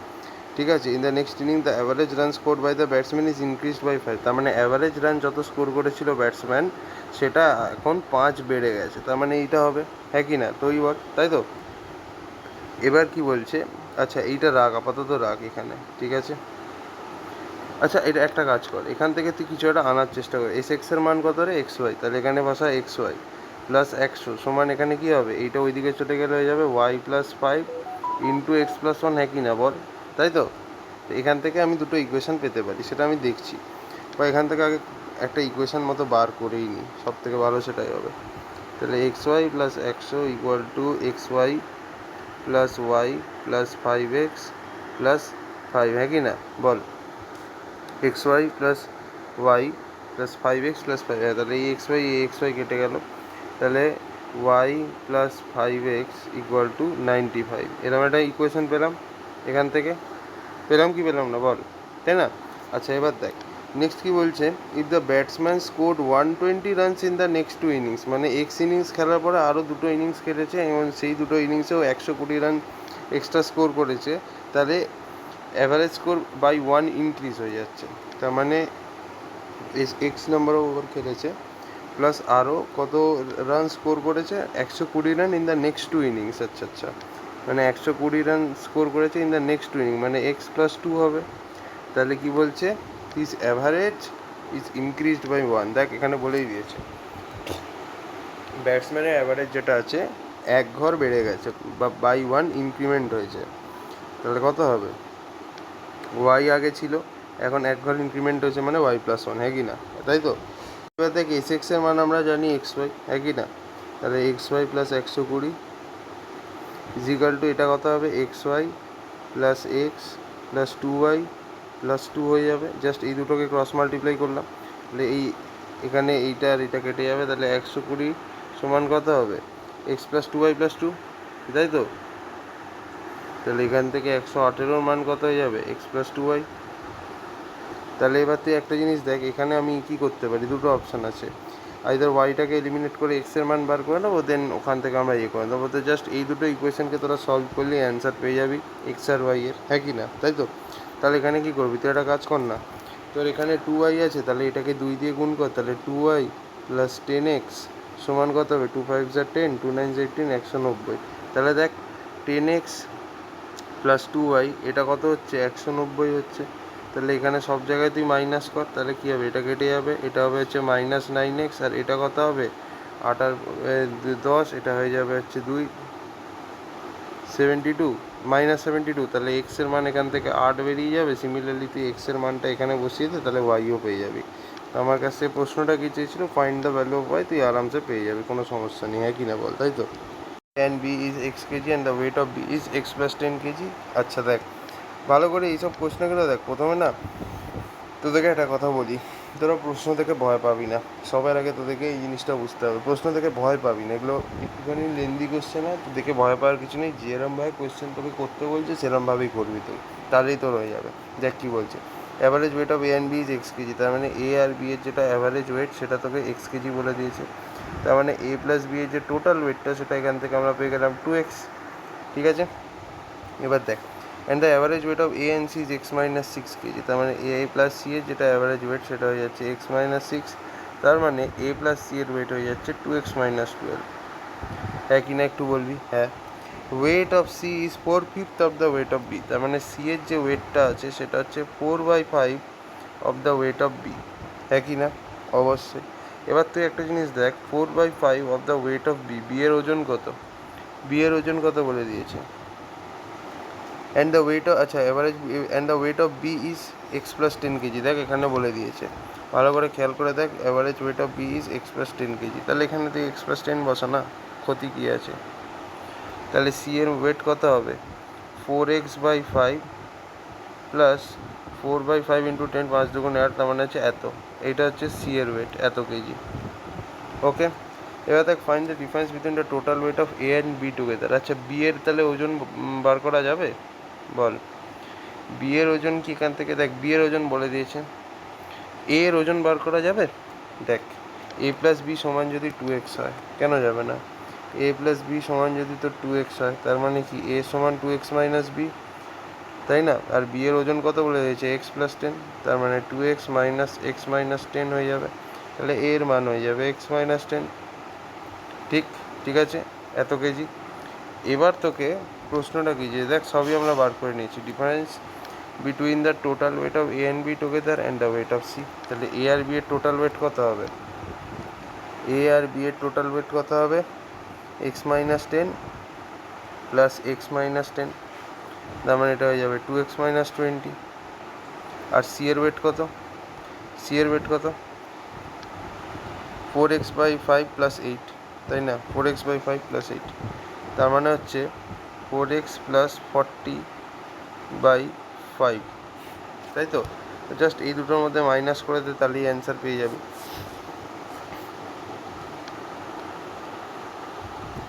Speaker 1: ঠিক আছে। In the next inning the average run score by the batsman is increased by 5, তার মানে অ্যাভারেজ রান যত স্কোর করেছিল ব্যাটসম্যান সেটা এখন 5 বেড়ে গেছে, তার মানে এইটা হবে, হ্যাঁ কি না, তো এই বল, তাই তো। এবার কি বলছে, আচ্ছা এইটা রাখ, আপাতত রাখ এখানে, ঠিক আছে। আচ্ছা এটা একটা কাজ কর, এখান থেকে তুই কিছু একটা আনার চেষ্টা কর। এসএক্সের মান কত রে, XY, তাহলে এখানে বসা XY প্লাস 100 সমান এখানে কী হবে, এইটা ওইদিকে চলে গেলে হয়ে যাবে y+5 ইন্টু x+1, হ্যাঁ কি না বল, তাই তো। এখান থেকে আমি দুটো ইকুয়েশন পেতে পারি, সেটা আমি দেখছি, বা এখান থেকে আগে একটা ইকুয়েশন মতো বার করেই নিই, সব থেকে ভালো সেটাই হবে। তাহলে XY plus 100 equal to XY plus y plus 5x plus 5, হ্যাঁ কি না বল, XY plus y plus 5x plus 5, তাহলে এই XY কেটে গেল, তাহলে y plus 5x equal to 95, এরকম একটা ইকুয়েশন পেলাম এখান থেকে, পেলাম কি পেলাম না বল, তাই না। আচ্ছা এবার দেখ নেক্সট কি বলছে, if the batsman scored 120 runs in the next 2 innings, মানে ইনিংস খেলার পরে আরও দুটো ইনিংস খেলেছে এবং সেই দুটো ইনিংসেও 120 রান এক্সট্রা স্কোর করেছে, তাহলে অ্যাভারেজ স্কোর বাই 1 ইনক্রিজ হয়ে যাচ্ছে, তার মানে এক্স নাম্বার ওভার খেলেছে প্লাস আরও কত রান স্কোর করেছে, 120 run in the next 2 innings, আচ্ছা আচ্ছা, মানে 120 রান স্কোর করেছে ইন দ্য নেক্সট 2 ইনিং, মানে x+2 হবে, তাহলে কি বলছে, his average is increased by 1, দেখ এখানে বলেই দিয়েছে ব্যাটসম্যানের অ্যাভারেজ যেটা আছে 1 ঘর বেড়ে গেছে বা বাই 1 ইনক্রিমেন্ট হয়েছে, তাহলে কত হবে, y আগে ছিল এখন 1 ঘর ইনক্রিমেন্ট হয়েছে মানে y+1, হ্যাঁ কি না, তাই তো। এবার দেখ এসএক্সের মান আমরা জানি XY, হ্যাঁ কি না, তাহলে XY প্লাস 120 ইজিক্যাল টু এটা কত হবে, XY plus x plus 2y plus 2 হয়ে যাবে, জাস্ট এই দুটোকে ক্রস মাল্টিপ্লাই করলাম, তাহলে এই এখানে এইটা আর এটা কেটে যাবে, তাহলে 120 সমান কত হবে, x+2y+2, তাই তো। তাহলে এখান থেকে 118 মান কত হয়ে যাবে, x+2y। তাহলে এবার তুই একটা জিনিস দেখ, এখানে আমি কি করতে পারি, দুটো অপশান আছে, আইদার ওয়াইটাকে এলিমিনেট করে এক্সের মান বার করে নেবো, দেন ওখান থেকে আমরা করে নেবো, তো জাস্ট এই দুটো ইকুয়েশনকে তোরা সলভ করলে অ্যান্সার পেয়ে যাবি এক্স আর ওয়াই এর, হ্যাঁ কি না, তাই তো। তাহলে এখানে কি করবি, তুই একটা কাজ কর না, তোর এখানে 2y আছে, তাহলে এটাকে 2 দিয়ে গুণ কর, তাহলে 2y প্লাস 10x সমান কত হবে, 2 5 10, 2 9 18, 190, তাহলে দেখ 10x প্লাস 2y এটা কত হচ্ছে, 190 হচ্ছে, তাহলে এখানে সব জায়গায় তুই মাইনাস কর, তাহলে কী হবে, এটা কেটে যাবে, এটা হবে হচ্ছে -9x, আর এটা কত হবে 8 আর 10, এটা হয়ে যাবে হচ্ছে 2 72 -72, তাহলে এক্সের মান এখান থেকে 8 বেরিয়ে যাবে, সিমিলারলি তুই এক্সের মানটা এখানে বসিয়ে দে, তাহলে ওয়াইও পেয়ে যাবি। আমার কাছে প্রশ্নটা কী চেয়েছিল, find the value of Y, তুই আরামসে পেয়ে যাবি, কোনো সমস্যা নেই, হ্যাঁ কি না বল, তাই তো। and b is x kg and the weight of b is x+10 kg। আচ্ছা দেখ ভালো করে এইসব প্রশ্নগুলো দেখ, প্রথমে না তোদেরকে একটা কথা বলি, তোরা প্রশ্ন থেকে ভয় পাবি না, সবার আগে তোদেরকে এই জিনিসটা বুঝতে হবে, প্রশ্ন থেকে ভয় পাবি না, এগুলো একটুখানি লেন্দি কোশ্চেন হয়, তো দেখে ভয় পাওয়ার কিছু নেই, যেরমভাবে কোশ্চেন তোকে করতে বলছে সেরমভাবেই করবি তুই, তাহলেই তোর হয়ে যাবে। দেখ কী বলছে, average weight of A and B is x kg, তার মানে এ আর বি এর যেটা অ্যাভারেজ ওয়েট সেটা তোকে x kg বলে দিয়েছে, তার মানে a প্লাস বি এর যে টোটাল ওয়েটটা সেটা এখান থেকে আমরা পেয়ে গেলাম 2x, ঠিক আছে। এবার দেখ and the average weight of A and C is x-6 kg, তার মানে এ প্লাস সি এর যেটা অ্যাভারেজ ওয়েট সেটা হয়ে যাচ্ছে x-6, তার মানে এ প্লাস সি এর ওয়েট হয়ে যাচ্ছে 2x-12, হ্যাঁ কি না একটু বলবি, হ্যাঁ। Weight of C is 4/5 of the weight of B, তার মানে সি এর যে ওয়েটটা আছে সেটা হচ্ছে 4/5 of the weight of B, হ্যাঁ কি না, অবশ্যই। এবার তুই একটা জিনিস দেখ, 4/5 of the weight of B, B এর ওজন কত, বি এর ওজন কত বলে দিয়েছে, অ্যান্ড দ্য ওয়েট অফ, আচ্ছা average and the weight of B is x+10 kg, দেখ এখানে বলে দিয়েছে, ভালো করে খেয়াল করে দেখ, average weight of B is x+10 kg, তাহলে এখানে তুই x+10 বসা না, ক্ষতি কী আছে, তাহলে সি এর ওয়েট কত হবে 4x/5 প্লাস 4/5 ইন্টু 10, 5 দুগুণ 8, তার মানে হচ্ছে এত, এইটা হচ্ছে সি এর ওয়েট এত কেজি, ওকে। এবার দেখ find the difference between the total weight of A and B together, আচ্ছা বি এর তাহলে ওজন বার করা যাবে বল, বি এর ওজন কি এখান থেকে দেখ, বি এর ওজন বলে দিয়েছে এর ওজন বার করা যাবে? দেখ, এ প্লাস বি সমান যদি 2x হয়, কেন যাবে না? এ প্লাস বি সমান যদি তোর 2x হয়, তার মানে কি এ সমান 2x মাইনাস বি, তাই না? আর বি এর ওজন কত বলে দিয়েছে? এক্স প্লাস 10, তার মানে 2x মাইনাস এক্স মাইনাস 10 হয়ে যাবে। তাহলে এর মান হয়ে যাবে এক্স মাইনাস 10। ঠিক ঠিক আছে, এত কেজি। এবার তোকে প্রশ্নটা কি, যে দেখ সবই আমরা বার করে নিয়েছি, difference between the total weight of A and B together and the weight of C. তাহলে এ আর বি এর টোটাল ওয়েট কত হবে? এ আর বি এর টোটাল ওয়েট কত হবে? X minus 10 plus x minus 10, তার মানে এটা হয়ে যাবে 2x মাইনাস 20। আর সি এর ওয়েট কত? সি এর ওয়েট কত? 4x বাই 5 প্লাস 8, তাই না? 4x বাই 5 প্লাস 8, তার মানে হচ্ছে 4x প্লাস 40 বাই 5, তাই তো? জাস্ট এই দুটোর মধ্যে মাইনাস করে দে, তাহলেই অ্যান্সার পেয়ে যাবে।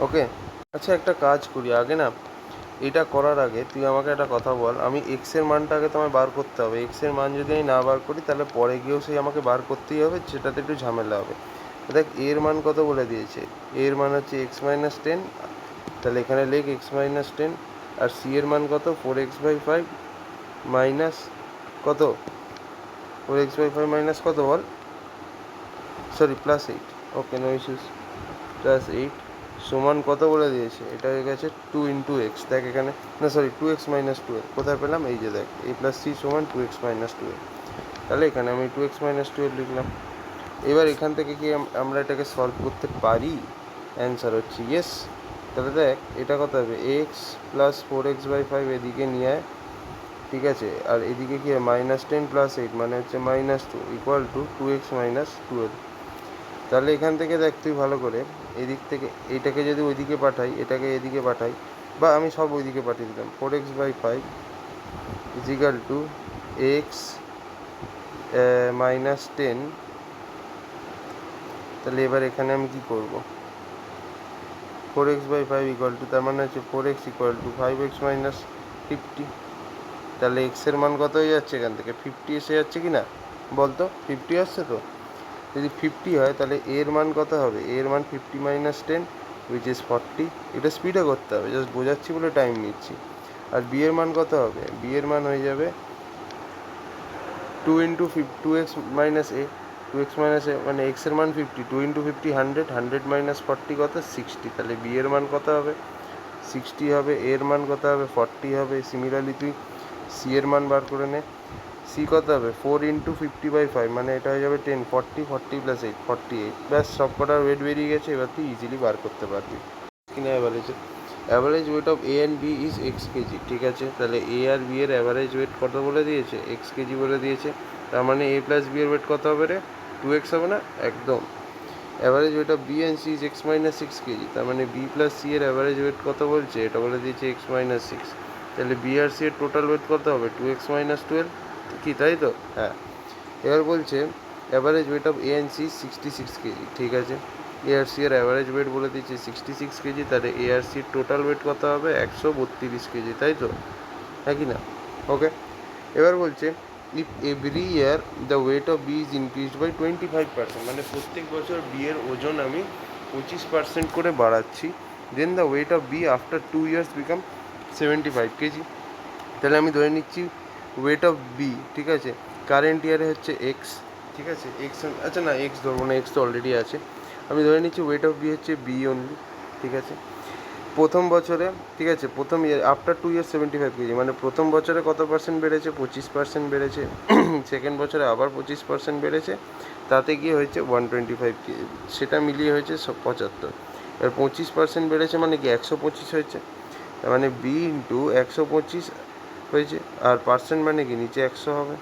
Speaker 1: ওকে, আচ্ছা একটা কাজ করি, আগে না এটা করার আগে তুই আমাকে একটা কথা বল, আমি এক্সের মানটা আগে তোমায় বার করতে হবে। এক্সের মান যদি আমি না বার করি তাহলে পরে গিয়েও সেই আমাকে বার করতেই হবে, সেটাতে একটু ঝামেলা হবে। দেখ এর মান কত বলে দিয়েছে, এর মান হচ্ছে এক্স মাইনাস 10, তাহলে এখানে লেখ এক্স মাইনাস 10। আর সি এর মান কত? 4x বাই 5 মাইনাস কত? 4x বাই 5 মাইনাস কত বল? Sorry plus 8, okay no issues, plus 8 সমান কত বলে দিয়েছে? এটা হয়ে গেছে 2 ইন্টু এক্স। দেখ এখানে, না সরি 2x মাইনাস 12, কোথায় পেলাম? এই যে দেখ, এ প্লাস সি সমান 2x মাইনাস 12, তাহলে এখানে আমি 2x মাইনাস 12 লিখলাম। এবার এখান থেকে কি আমরা এটাকে সলভ করতে পারি? অ্যান্সার হচ্ছে ইয়েস। তাহলে দেখ এটা কত হবে? এক্স প্লাস 4x বাই 5 এদিকে নিয়ে আয়, ঠিক আছে? আর এদিকে কি মাইনাস 10 প্লাস 8 মানে হচ্ছে minus 2 equal to 2x minus 12। তাহলে এখান থেকে দেখ তুই ভালো করে, এদিক থেকে এইটাকে যদি ওইদিকে পাঠাই, এটাকে এদিকে পাঠাই, বা আমি সব ওইদিকে পাঠিয়ে দিলাম, 4x by 5 is equal to x minus 10। তাহলে এবার এখানে আমি কি করব? 4x বাই 5 ইকুয়াল টু, তার মানে হচ্ছে 4x equal to 5x minus 50। তাহলে এক্সের মান কত হয়ে যাচ্ছে? এখান থেকে 50 এসে যাচ্ছে কি না বলতো? 50 আসছে তো? যদি 50 হয় তাহলে এর মান কত হবে? এর মান 50 মাইনাস 10 উইচ ইজ 40। এটা স্পিডে করতে হবে, জাস্ট বোঝাচ্ছি বলে টাইম নিচ্ছি। আর বি এর মান কত হবে? বি এর মান হয়ে যাবে 2 ইন্টু 2x মাইনাস এ, 2x মাইনাস এ মানে এক্স এর মান 50, 2 ইন্টু 50 100, 100 মাইনাস 40 কত? 60। তাহলে বি এর মান কত হবে? 60 হবে। এর মান কত হবে? 40 হবে। সিমিলারলি তুই সি এর মান বার করে নে। সি কত হবে? 4 ইন্টু 50 বাই 5 মানে এটা হয়ে যাবে 10, 40, 40 প্লাস 8, 48। ব্যাস সব কটার ওয়েট বেরিয়ে গেছে, এবার তুই ইজিলি বার করতে পারবি কিনা অ্যাভারেজে। Average weight of A and B is x KG, ঠিক আছে? তাহলে এ আর বি এর অ্যাভারেজ ওয়েট কত বলে দিয়েছে? এক্স কেজি বলে দিয়েছে। তার মানে এ প্লাস বি এর ওয়েট কত হবে রে? 2x হবে না? একদম। Average weight of B and C is x minus 6 kg, তার মানে বি প্লাস সি এর অ্যাভারেজ ওয়েট কত বলছে? এটা বলে দিয়েছে এক্স মাইনাস 6। তাহলে বি আর সি এর টোটাল ওয়েট কত হবে? 2x মাইনাস 12 কি, তাই তো? হ্যাঁ। এবার বলছে average weight of A and C 66 KG, ঠিক আছে? এ আর সি এর অ্যাভারেজ ওয়েট বলে দিয়েছে 66 কেজি, তাহলে A R sir total weight কত হবে? 132 কেজি, তাই তো? হ্যাঁ কি না? ওকে। এবার বলছে if every year the weight of B is increased by 25%, মানে প্রত্যেক বছর বি এর ওজন আমি 25% করে বাড়াচ্ছি, then the weight of B after 2 years become 75 kg. তাহলে আমি ধরে নিচ্ছি ওয়েট অফ বি, ঠিক আছে, কারেন্ট ইয়ারে হচ্ছে এক্স, ঠিক আছে? এক্স, আচ্ছা না এক্স ধরবো না, এক্স তো অলরেডি আছে। আমি ধরে নিচ্ছি ওয়েট অফ বি হচ্ছে বি অনলি, ঠিক আছে? প্রথম বছরে, ঠিক আছে, প্রথম ইয়ার আফটার 2 ইয়ার্স 75 কেজি, মানে প্রথম বছরে কত পার্সেন্ট বেড়েছে? 25% বেড়েছে। সেকেন্ড বছরে আবার 25% বেড়েছে, তাতে গিয়ে হয়েছে 125 কেজি, সেটা মিলিয়ে হয়েছে 75। এবার 25% বেড়েছে মানে কি 125 হয়েছে, তার মানে বি ইন্টু 125 হয়েছে। আর পার্সেন্ট মানে কি নিচে 100 হবে,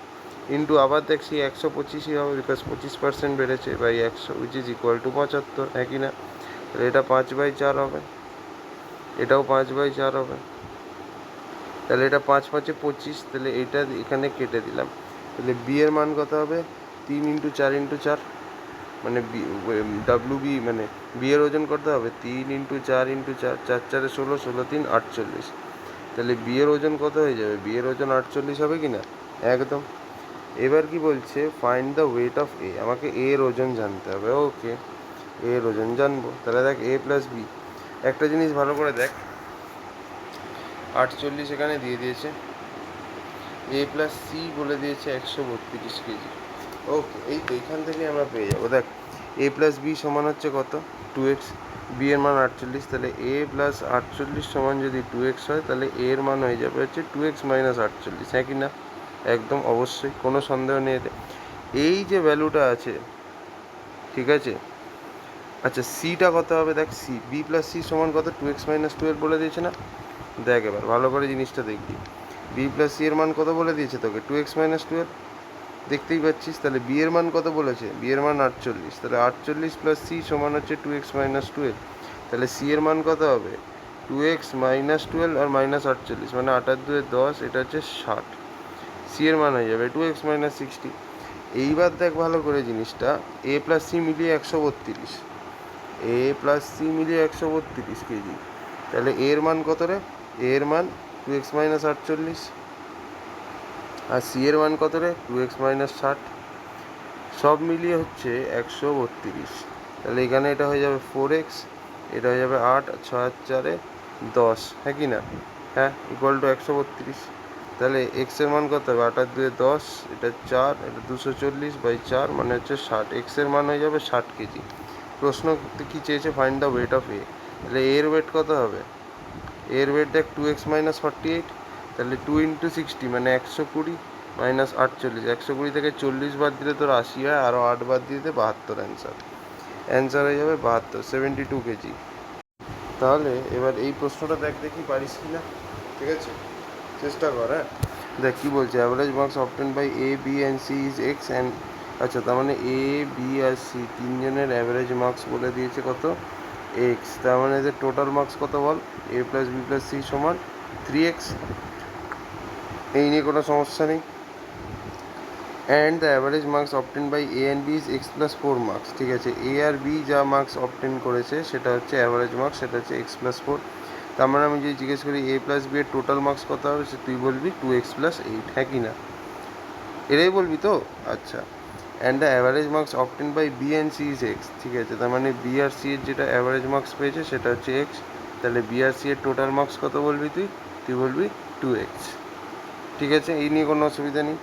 Speaker 1: ইন্টু আবার দেখছি 125ই হবে, বিকজ 25% বেড়েছে by 100 which is equal to 75, একই না? তাহলে এটা 5/4 হবে, এটাও 5/4 হবে। তাহলে এটা 5 5 25, তাহলে এটা এখানে কেটে দিলাম। তাহলে বি এর মান কত হবে? 3 ইন্টু 4 ইন্টু 4, মানে বি ডাব্লু বি মানে বি এর ওজন কত হবে? 3 ইন্টু 4 ইন্টু 4, 4 4 16, 16 3 48। তাহলে বি এর ওজন কত হয়ে যাবে? বি এর ওজন 48 হবে কি না? একদম। এবার কি বলছে, ফাইন্ড দ্য ওয়েট অফ এ, আমাকে এর ওজন জানতে হবে। ওকে, এর ওজন জানবো, তাহলে দেখ এ প্লাস বি। একটা জিনিস ভালো করে দেখ, 48 এখানে দিয়ে দিয়েছে, এ প্লাস সি বলে দিয়েছে 132 কেজি। ওকে, এই তো এখান থেকে আমরা পেয়ে যাবো। দেখ এ প্লাস বি সমান হচ্ছে কত, 2x, বি এর মান 48, তাহলে এ প্লাস 48 সমান যদি 2x হয়, তাহলে এর মান হয়ে যাবে হচ্ছে 2x মাইনাস 48, হ্যাঁ কি না? একদম অবশ্যই, কোনো সন্দেহ নেই এতে। এই যে ভ্যালুটা আছে, ঠিক আছে, আচ্ছা সিটা কত হবে, দেখ সি, বি প্লাস সি সমান কত, 2x মাইনাস 12 বলে দিয়েছে না? দেখ এবার ভালো করে জিনিসটা দেখবি, বি প্লাস সি এর মান কত বলে দিয়েছে তোকে, 2x মাইনাস 12, দেখতেই পাচ্ছিস। তাহলে বি এর মান কত বলেছে, বি এর মান 48, তাহলে 48 প্লাস সি সমান হচ্ছে 2x মাইনাস 12, তাহলে সি এর মান কত হবে, 2x মাইনাস 12 আর মাইনাস 48 মানে 8 2 10, এটা হচ্ছে 60, সি এর মান হয়ে যাবে 2x মাইনাস 60। এইবার দেখ ভালো করে জিনিসটা, এ প্লাস সি মিলিয়ে 132, এ প্লাস সি মিলিয়ে 132 কেজি, তাহলে এর মান কত রে, এর মান 2x মাইনাস 48, আর সি এর মান কত রে, 2x মাইনাস 60, সব মিলিয়ে হচ্ছে 132। তাহলে এখানে এটা হয়ে যাবে 4x, এটা হয়ে যাবে 8, 6 4 10, হ্যাঁ কি না? হ্যাঁ, ইকুয়াল টু 132। তাহলে এক্স এর মান কত হবে, 8 2 10, এটা 4, এটা 240/4 মানে হচ্ছে 60, এক্স এর মান হয়ে যাবে 60 কেজি। প্রশ্ন কি চেয়েছে, ফাইন্ড দ্য ওয়েট অফ এ, তাহলে এর ওয়েট কত হবে, এর ওয়েট দেখ 2x মাইনাস 48, তাহলে 2 ইন্টু 60 মানে 120 মাইনাস 48, 120 থেকে 40 বাদ দিলে তোর 80 হয়, আরও 8 বাদ দিয়ে দিতে 72 অ্যান্সার হয়ে যাবে 72, 72 কেজি। তাহলে এবার এই প্রশ্নটা দেখ দেখি পারিস কি না, ঠিক আছে, চেষ্টা কর। হ্যাঁ, দেখ কী বলছে, average marks obtain by A B and C is x and, আচ্ছা তার মানে এ বি আর সি তিনজনের অ্যাভারেজ মার্কস বলে দিয়েছে কত, এক্স, তার মানে এদের টোটাল মার্কস কত বল, A plus B plus C সমান 3x, এই নিয়ে কোনো সমস্যা নেই। And the average marks obtain by A and B is x plus 4 marks, ঠিক আছে, এ আর বি যা মার্কস অবটেন করেছে সেটা হচ্ছে অ্যাভারেজ মার্কস, সেটা হচ্ছে এক্স প্লাস 4। তার মানে আমি যদি জিজ্ঞেস করি এ প্লাস বি এর টোটাল মার্কস কত হবে, সে তুই বলবি 2x প্লাস 8, হ্যাঁ কি না, এটাই বলবি তো? আচ্ছা, and the average marks obtain by B and C is x, ঠিক আছে, তার মানে বি আর সি এর যেটা অ্যাভারেজ মার্কস পেয়েছে সেটা হচ্ছে এক্স, তাহলে বি আর সি এর টোটাল মার্কস কত বলবি তুই, তুই বলবি 2x, ঠিক আছে, এই নিয়ে কোনো অসুবিধা নেই।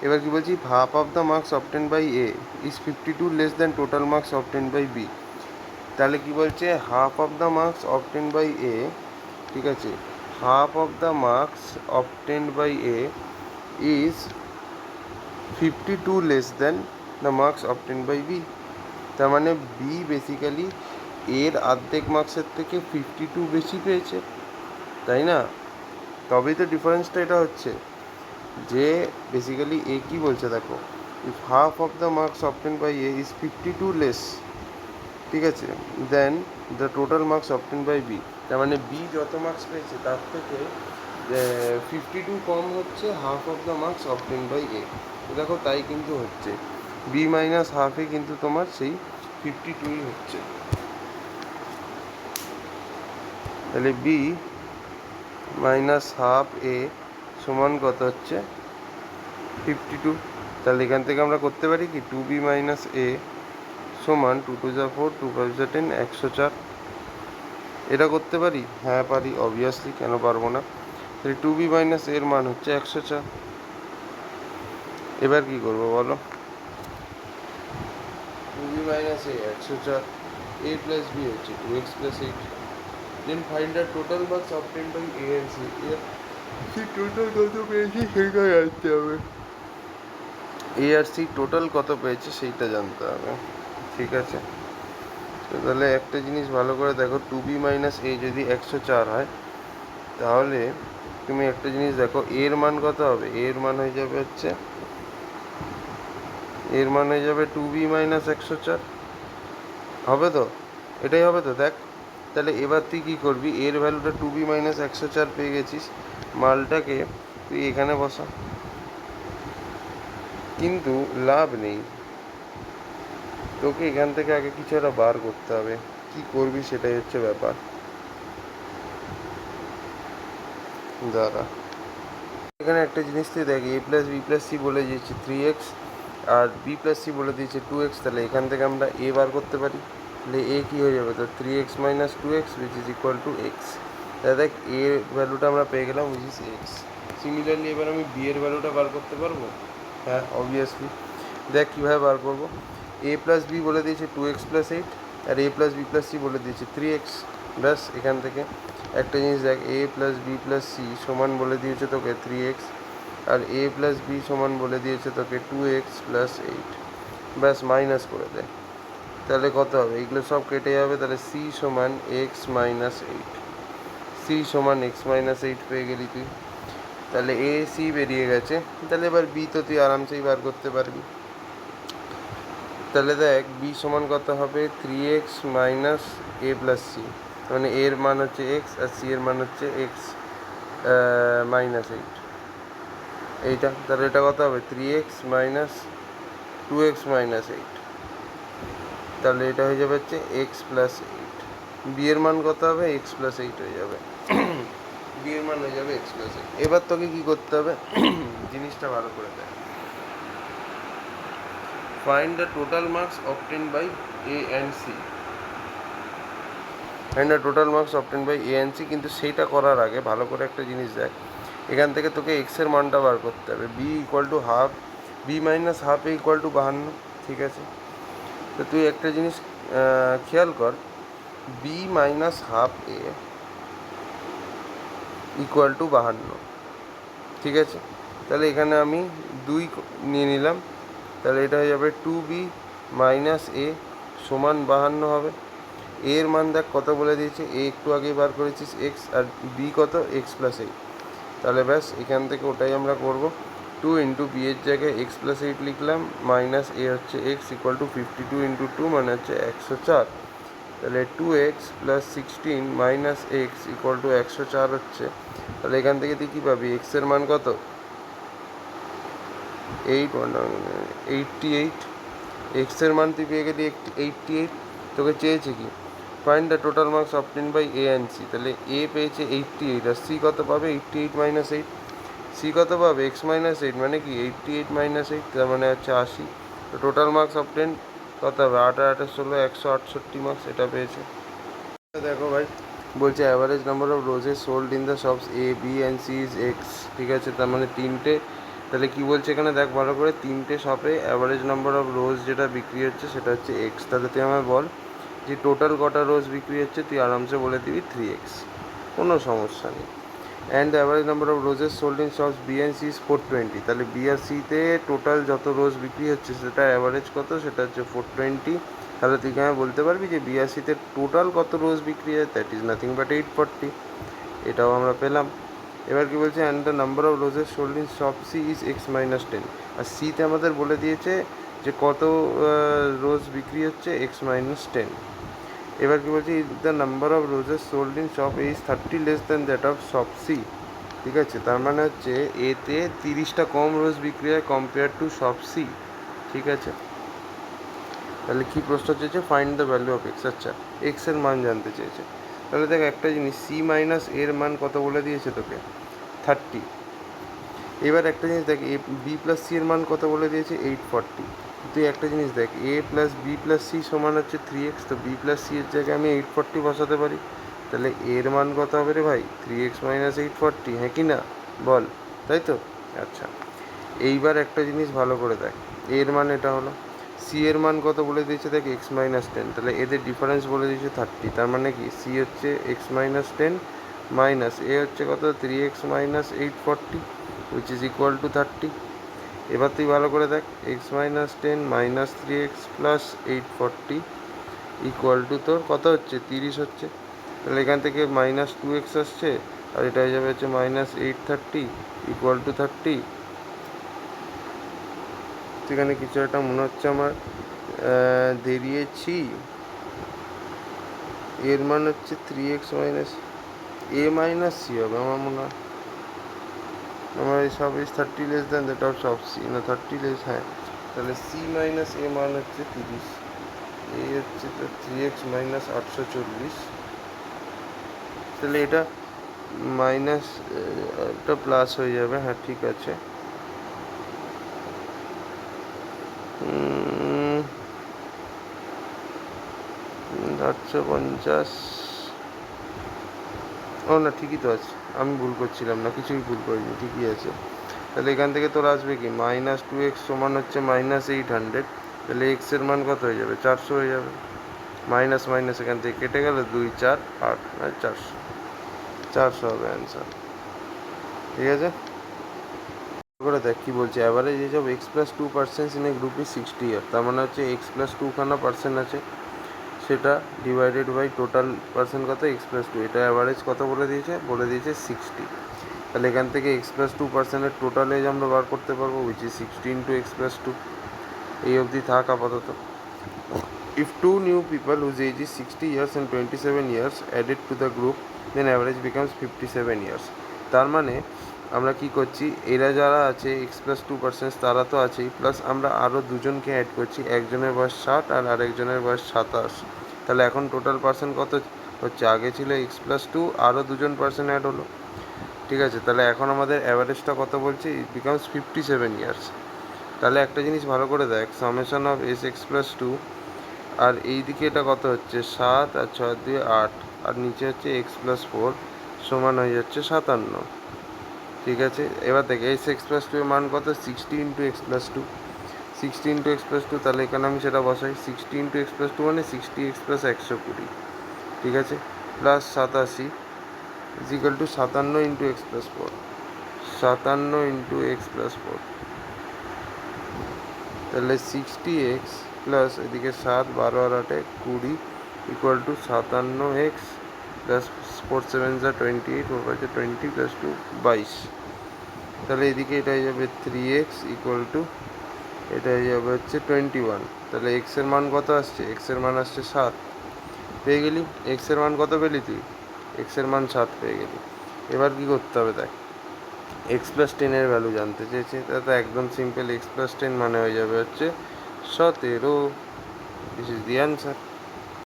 Speaker 1: এবার কি বলছি, half of the marks obtain by A is 52 less than total marks obtain by B, তাহলে কি বলছে, half of the marks obtain by A, ঠিক আছে, half of the marks obtain by A is 52 less than the marks obtain by B, তার মানে B basically এর অর্ধেক মার্কসের থেকে 52 বেশি পেয়েছে, তাই না? তবেই তো ডিফারেন্সটা এটা হচ্ছে, যে বেসিক্যালি এ কী বলছে দেখো, if half of the marks obtain by A is 52 less, ঠিক আছে, then the total marks obtain by B, তার মানে বি যত মার্কস পেয়েছে তার থেকে 52 কম হচ্ছে half of the marks obtain by A. দেখো তাই কিন্তু হচ্ছে, বি মাইনাস হাফে কিন্তু তোমার সেই 52ই হচ্ছে, তাহলে বি মাইনাস হাফ এ সমান কত হচ্ছে 52, তাহলে এখান থেকে আমরা করতে পারি কি, 2b মাইনাস এ সমান 2 2 যা 4, 2 5 যা 10, 104, এটা করতে পারি, হ্যাঁ পারি অবভিয়াসলি, কেন পারবো না। তাহলে 2b মাইনাস এর মান হচ্ছে 104। এবার কি করবো বলো, 2b minus A 104, a plus B হচ্ছে 2x plus 8, then find the total marks obtained by A and C, সেই টোটাল কত পেয়েছে সেটা জানতে হবে, এ আর সি টোটাল কত পেয়েছে সেইটা জানতে হবে, ঠিক আছে। তো তাহলে একটা জিনিস ভালো করে দেখো, 2b মাইনাস এ যদি 104 হয়, তাহলে তুমি একটা জিনিস দেখো, এর মান কত হবে, এর মান হয়ে যাবে হচ্ছে, এর মান হয়ে যাবে 2b মাইনাস 104, হবে তো, এটাই হবে তো, দেখ। তাহলে এবার তুই কী করবি, এর ভ্যালুটা 2b মাইনাস 104 পেয়ে গেছিস, মালটাকে তুই এখানে বসা, কিন্তু লাভ নেই, তোকে এখান থেকে আগে কিছু একটা বার করতে হবে, কি করবি সেটাই হচ্ছে ব্যাপার, দাঁড়া। এখানে একটা জিনিস তুই দেখ, এ প্লাস বি প্লাস সি বলে দিয়েছে 3x আর বি প্লাস সি বলে দিয়েছে 2x, তাহলে এখান থেকে আমরা এ বার করতে পারি। তাহলে এ কী হয়ে যাবে, তো 3x minus 2x which is equal to x. তাহলে দেখ এ ভ্যালুটা আমরা পেয়ে গেলাম উইচ ইজ এক্স। সিমিলারলি এবার আমি বি এর ভ্যালুটা বার করতে পারবো, হ্যাঁ অবভিয়াসলি। দেখ কীভাবে বার করবো, এ প্লাস বি বলে দিয়েছে 2x plus 8 R A plus B plus C বলে দিয়েছে 3x। ব্যাস এখান থেকে একটা জিনিস দেখ, এ প্লাস বি প্লাস সি সমান বলে দিয়েছে তোকে 3x R A plus B সমান বলে দিয়েছে তোকে 2x প্লাস 8। ব্যাস মাইনাস করে দেয়, তাহলে কত হবে, এইগুলো সব কেটে যাবে, তাহলে সি সমান এক্স মাইনাস 8, সি সমান এক্স মাইনাস 8 পেয়ে গেলি তুই। তাহলে এ সি বেরিয়ে গেছে, তাহলে এবার বি তো তুই আরামসেই বার করতে পারবি। তাহলে দেখ বি সমান কত হবে, 3x minus A plus C, মানে এর মান হচ্ছে এক্স আর সি এর মান হচ্ছে এক্স মাইনাস 8, এইটা। তাহলে এটা কত হবে, 3x মাইনাস 2x মাইনাস 8, তাহলে এটা হয়ে যাবে হচ্ছে এক্স প্লাস 8। বি এর মান কত হবে, এক্স প্লাস 8 হয়ে যাবে, বি এর মান হয়ে যাবে এক্স প্লাস 8। এবার তোকে কী করতে হবে, জিনিসটা ভালো করে দেখ, find the total marks obtained by A and C. find the total marks obtained by A and C, কিন্তু সেইটা করার আগে ভালো করে একটা জিনিস দেখ, এখান থেকে তোকে এক্স এর মানটা বার করতে হবে। B equal to half, B minus half A equal to 52, ঠিক আছে। তো তুই একটা জিনিস খেয়াল কর, B minus half A equal to 52, ঠিক আছে। তাহলে এখানে আমি 2 নিয়ে নিলাম, তাহলে এটা হয়ে যাবে 2b মাইনাস এ সমান 52 হবে। এর মান দেখ কত বলে দিয়েছে, এ একটু আগেই বার করেছিস এক্স আর বি কত এক্স প্লাস 8, তাহলে ব্যাস এখান থেকে ওটাই আমরা করব। 2 ইন্টু বি এর জায়গায় এক্স প্লাস 8 লিখলাম, মাইনাস এ হচ্ছে এক্স ইকুয়াল টু 52 ইন্টু 2 মানে হচ্ছে 104। তাহলে 2x plus 16 minus x equal to 104 হচ্ছে। তাহলে এখান থেকে তুই কী পাবি, এক্সের মান কত, 88, এক্সের মান তুই পেয়ে গেলি 88। তোকে চেয়েছে কি, find the total marks obtain by A and C, তাহলে এ পেয়েছে 88 আর সি কত পাবে, 88 মাইনাস 8, সি কত পাবে এক্স মাইনাস 8 মানে কি 88 মাইনাস 8, তার মানে হচ্ছে 80। তো টোটাল মার্কস অবটেন কত হবে, 8 আর 8 16, 168 মার্কস এটা পেয়েছে। দেখো ভাই বলছে average number of roses sold in the shops A B and C is x, ঠিক আছে। তার মানে 3টে, তাহলে কী বলছে এখানে দেখ ভালো করে, 3টে শপে অ্যাভারেজ নাম্বার অফ রোজ যেটা বিক্রি হচ্ছে সেটা হচ্ছে এক্স। তাহলে তুই আমায় বল যে টোটাল কটা রোজ বিক্রি হচ্ছে, তুই আরামসে বলে দিবি 3x, কোনো সমস্যা নেই। And the average number of roses sold in shops B and C is 420, তাহলে বি আর সিতে টোটাল যত রোজ বিক্রি হচ্ছে সেটা অ্যাভারেজ কত, সেটা হচ্ছে 420। তাহলে তুই কেন বলতে পারবি যে বি আর সিতে টোটাল কত রোজ বিক্রি হয়, দ্যাট ইজ নাথিং বাট 840, এটাও আমরা পেলাম। এবার কি বলছে, and the number of roses sold in shop C is x minus 10, আর সিতে আমাদের বলে দিয়েছে যে কত রোজ বিক্রি হচ্ছে, এক্স মাইনাস 10। এবার কি বলছে, the number of roses sold in shop A is 30 less than that of shop C, ঠিক আছে। তার মানে হচ্ছে এতে 30টা কম রোজ বিক্রি হয় কম্পেয়ার টু শপ সি, ঠিক আছে। তাহলে কী প্রশ্ন চেয়েছে, find the value of x, আচ্ছা এক্সের মান জানতে চেয়েছে। তাহলে দেখ একটা জিনিস, সি মাইনাস এর মান কত বলে দিয়েছে তোকে, 30। এবার একটা জিনিস দেখ, এ বি প্লাস সি এর মান কত বলে দিয়েছে, 840। তুই একটা জিনিস দেখ, এ প্লাস বি প্লাস সি সমান হচ্ছে 3x, তো বি প্লাস সি এর জায়গায় আমি 840 বসাতে পারি। তাহলে এর মান কত হবে রে ভাই, 3x মাইনাস 840, হ্যাঁ কি না বল, তাই তো। আচ্ছা এইবার একটা জিনিস ভালো করে দেখ, এর মান এটা হলো, সি এর মান কত বলে দিয়েছে দেখ এক্স মাইনাস 10, তাহলে এদের ডিফারেন্স বলে দিয়েছে 30, তার মানে কি সি হচ্ছে এক্স মাইনাস 10 মাইনাস এ হচ্ছে কত 3x minus 840 which is equal two 30। এবার তুই ভালো করে দেখ, x minus 10 minus 3x plus 840 equal to তোর কত হচ্ছে 30 হচ্ছে। তাহলে এখান থেকে মাইনাস 2x আসছে আর এটা হয়ে যাবে হচ্ছে মাইনাস 830 ইকুয়াল টু 30। সেখানে কিছু একটা মনে হচ্ছে আমার দেরিয়েছি, এর মান হচ্ছে 3x মাইনাস এ মাইনাস সি হবে আমার মনে হয়, আমার এই সব is 30 less than that of সব সি, না 30 লেস, হ্যাঁ। তাহলে সি মাইনাস এ মান হচ্ছে 30, এ হচ্ছে তো 3x মাইনাস 840। তাহলে এটা মাইনাস একটা প্লাস হয়ে যাবে, হ্যাঁ ঠিক আছে। 850, ও না ঠিকই তো আছে, আমি ভুল করছিলাম না, কিছুই ভুল করিনি, ঠিকই আছে। তাহলে এখান থেকে তোর আসবে কি -2x সমান হচ্ছে -800, তাহলে x এর মান কত হয়ে যাবে 400 হয়ে যাবে। মাইনাস মাইনাস এখান থেকে কেটে গেল 2 4 8, 400, 400 হবে অ্যান্সার। ঠিক আছে, করে দেখ কী বলছে। Average age of x+2 in a group is 60 year. তার মানে হচ্ছে x+2 খানা পার্সেন্ট আছে, সেটা ডিভাইডেড বাই টোটাল পার্সেন্ট কত x+2, এটা অ্যাভারেজ কত বলে দিয়েছে 60। তাহলে এখান থেকে x+2 টোটাল এজ আমরা বার করতে পারবো, উইচ ইজ 60 ইন্টু x+2। এই অবধি থাক আপাতত। If two new people whose age is 60 years and 27 years added to the group, then average becomes 57 years. তার মানে আমরা কি করছি, এরা যারা আছে x+2 তারা তো আছেই, প্লাস আমরা আরও দুজনকে অ্যাড করছি, একজনের বয়স 60 আর আরেকজনের বয়স 27। তাহলে এখন টোটাল পার্সেন্ট কত হচ্ছে, আগে ছিল x+2, আরও দুজন পার্সেন্ট অ্যাড হলো। ঠিক আছে, তাহলে এখন আমাদের অ্যাভারেজটা কত বলছি, ইট বিকামস 57 ইয়ার্স। তাহলে একটা জিনিস ভালো করে দেখ, সামেশন অফ x+2, আর এই দিকে এটা কত হচ্ছে 7 আর 6 দিয়ে 8, আর নিচে হচ্ছে x+4 সমান হয়ে যাচ্ছে 57। ঠিক আছে, এবার দেখ x+2 এর মান কত, 60 ইন্টু x+2, 60 ইন্টু x+2, তাহলে এখানে আমি সেটা বসাই, 60 ইন্টু x+2 মানে 60x + 120। ঠিক আছে, plus 87 is equal to 57 into x+4, 57 into x+4, তাহলে 60x প্লাস এদিকে 7, 12 আর 8 20 equal two 57x plus 4 7 28, 4 5 20 plus 2 22। তাহলে এদিকে এটা হয়ে যাবে 3x ইকুয়াল টু, এটা হয়ে যাবে হচ্ছে 21। তাহলে x এর মান কত আসছে, x এর মান আসছে 7। পেয়ে গেলি, x এর মান কত পেলি তুই, x এর মান 7 পেয়ে গেলি। এবার কি করতে হবে দেখ, x+10 এর ভ্যালু জানতে চেয়েছে, তা তো একদম সিম্পল, x+10 মানে হয়ে যাবে হচ্ছে 17। This is the answer.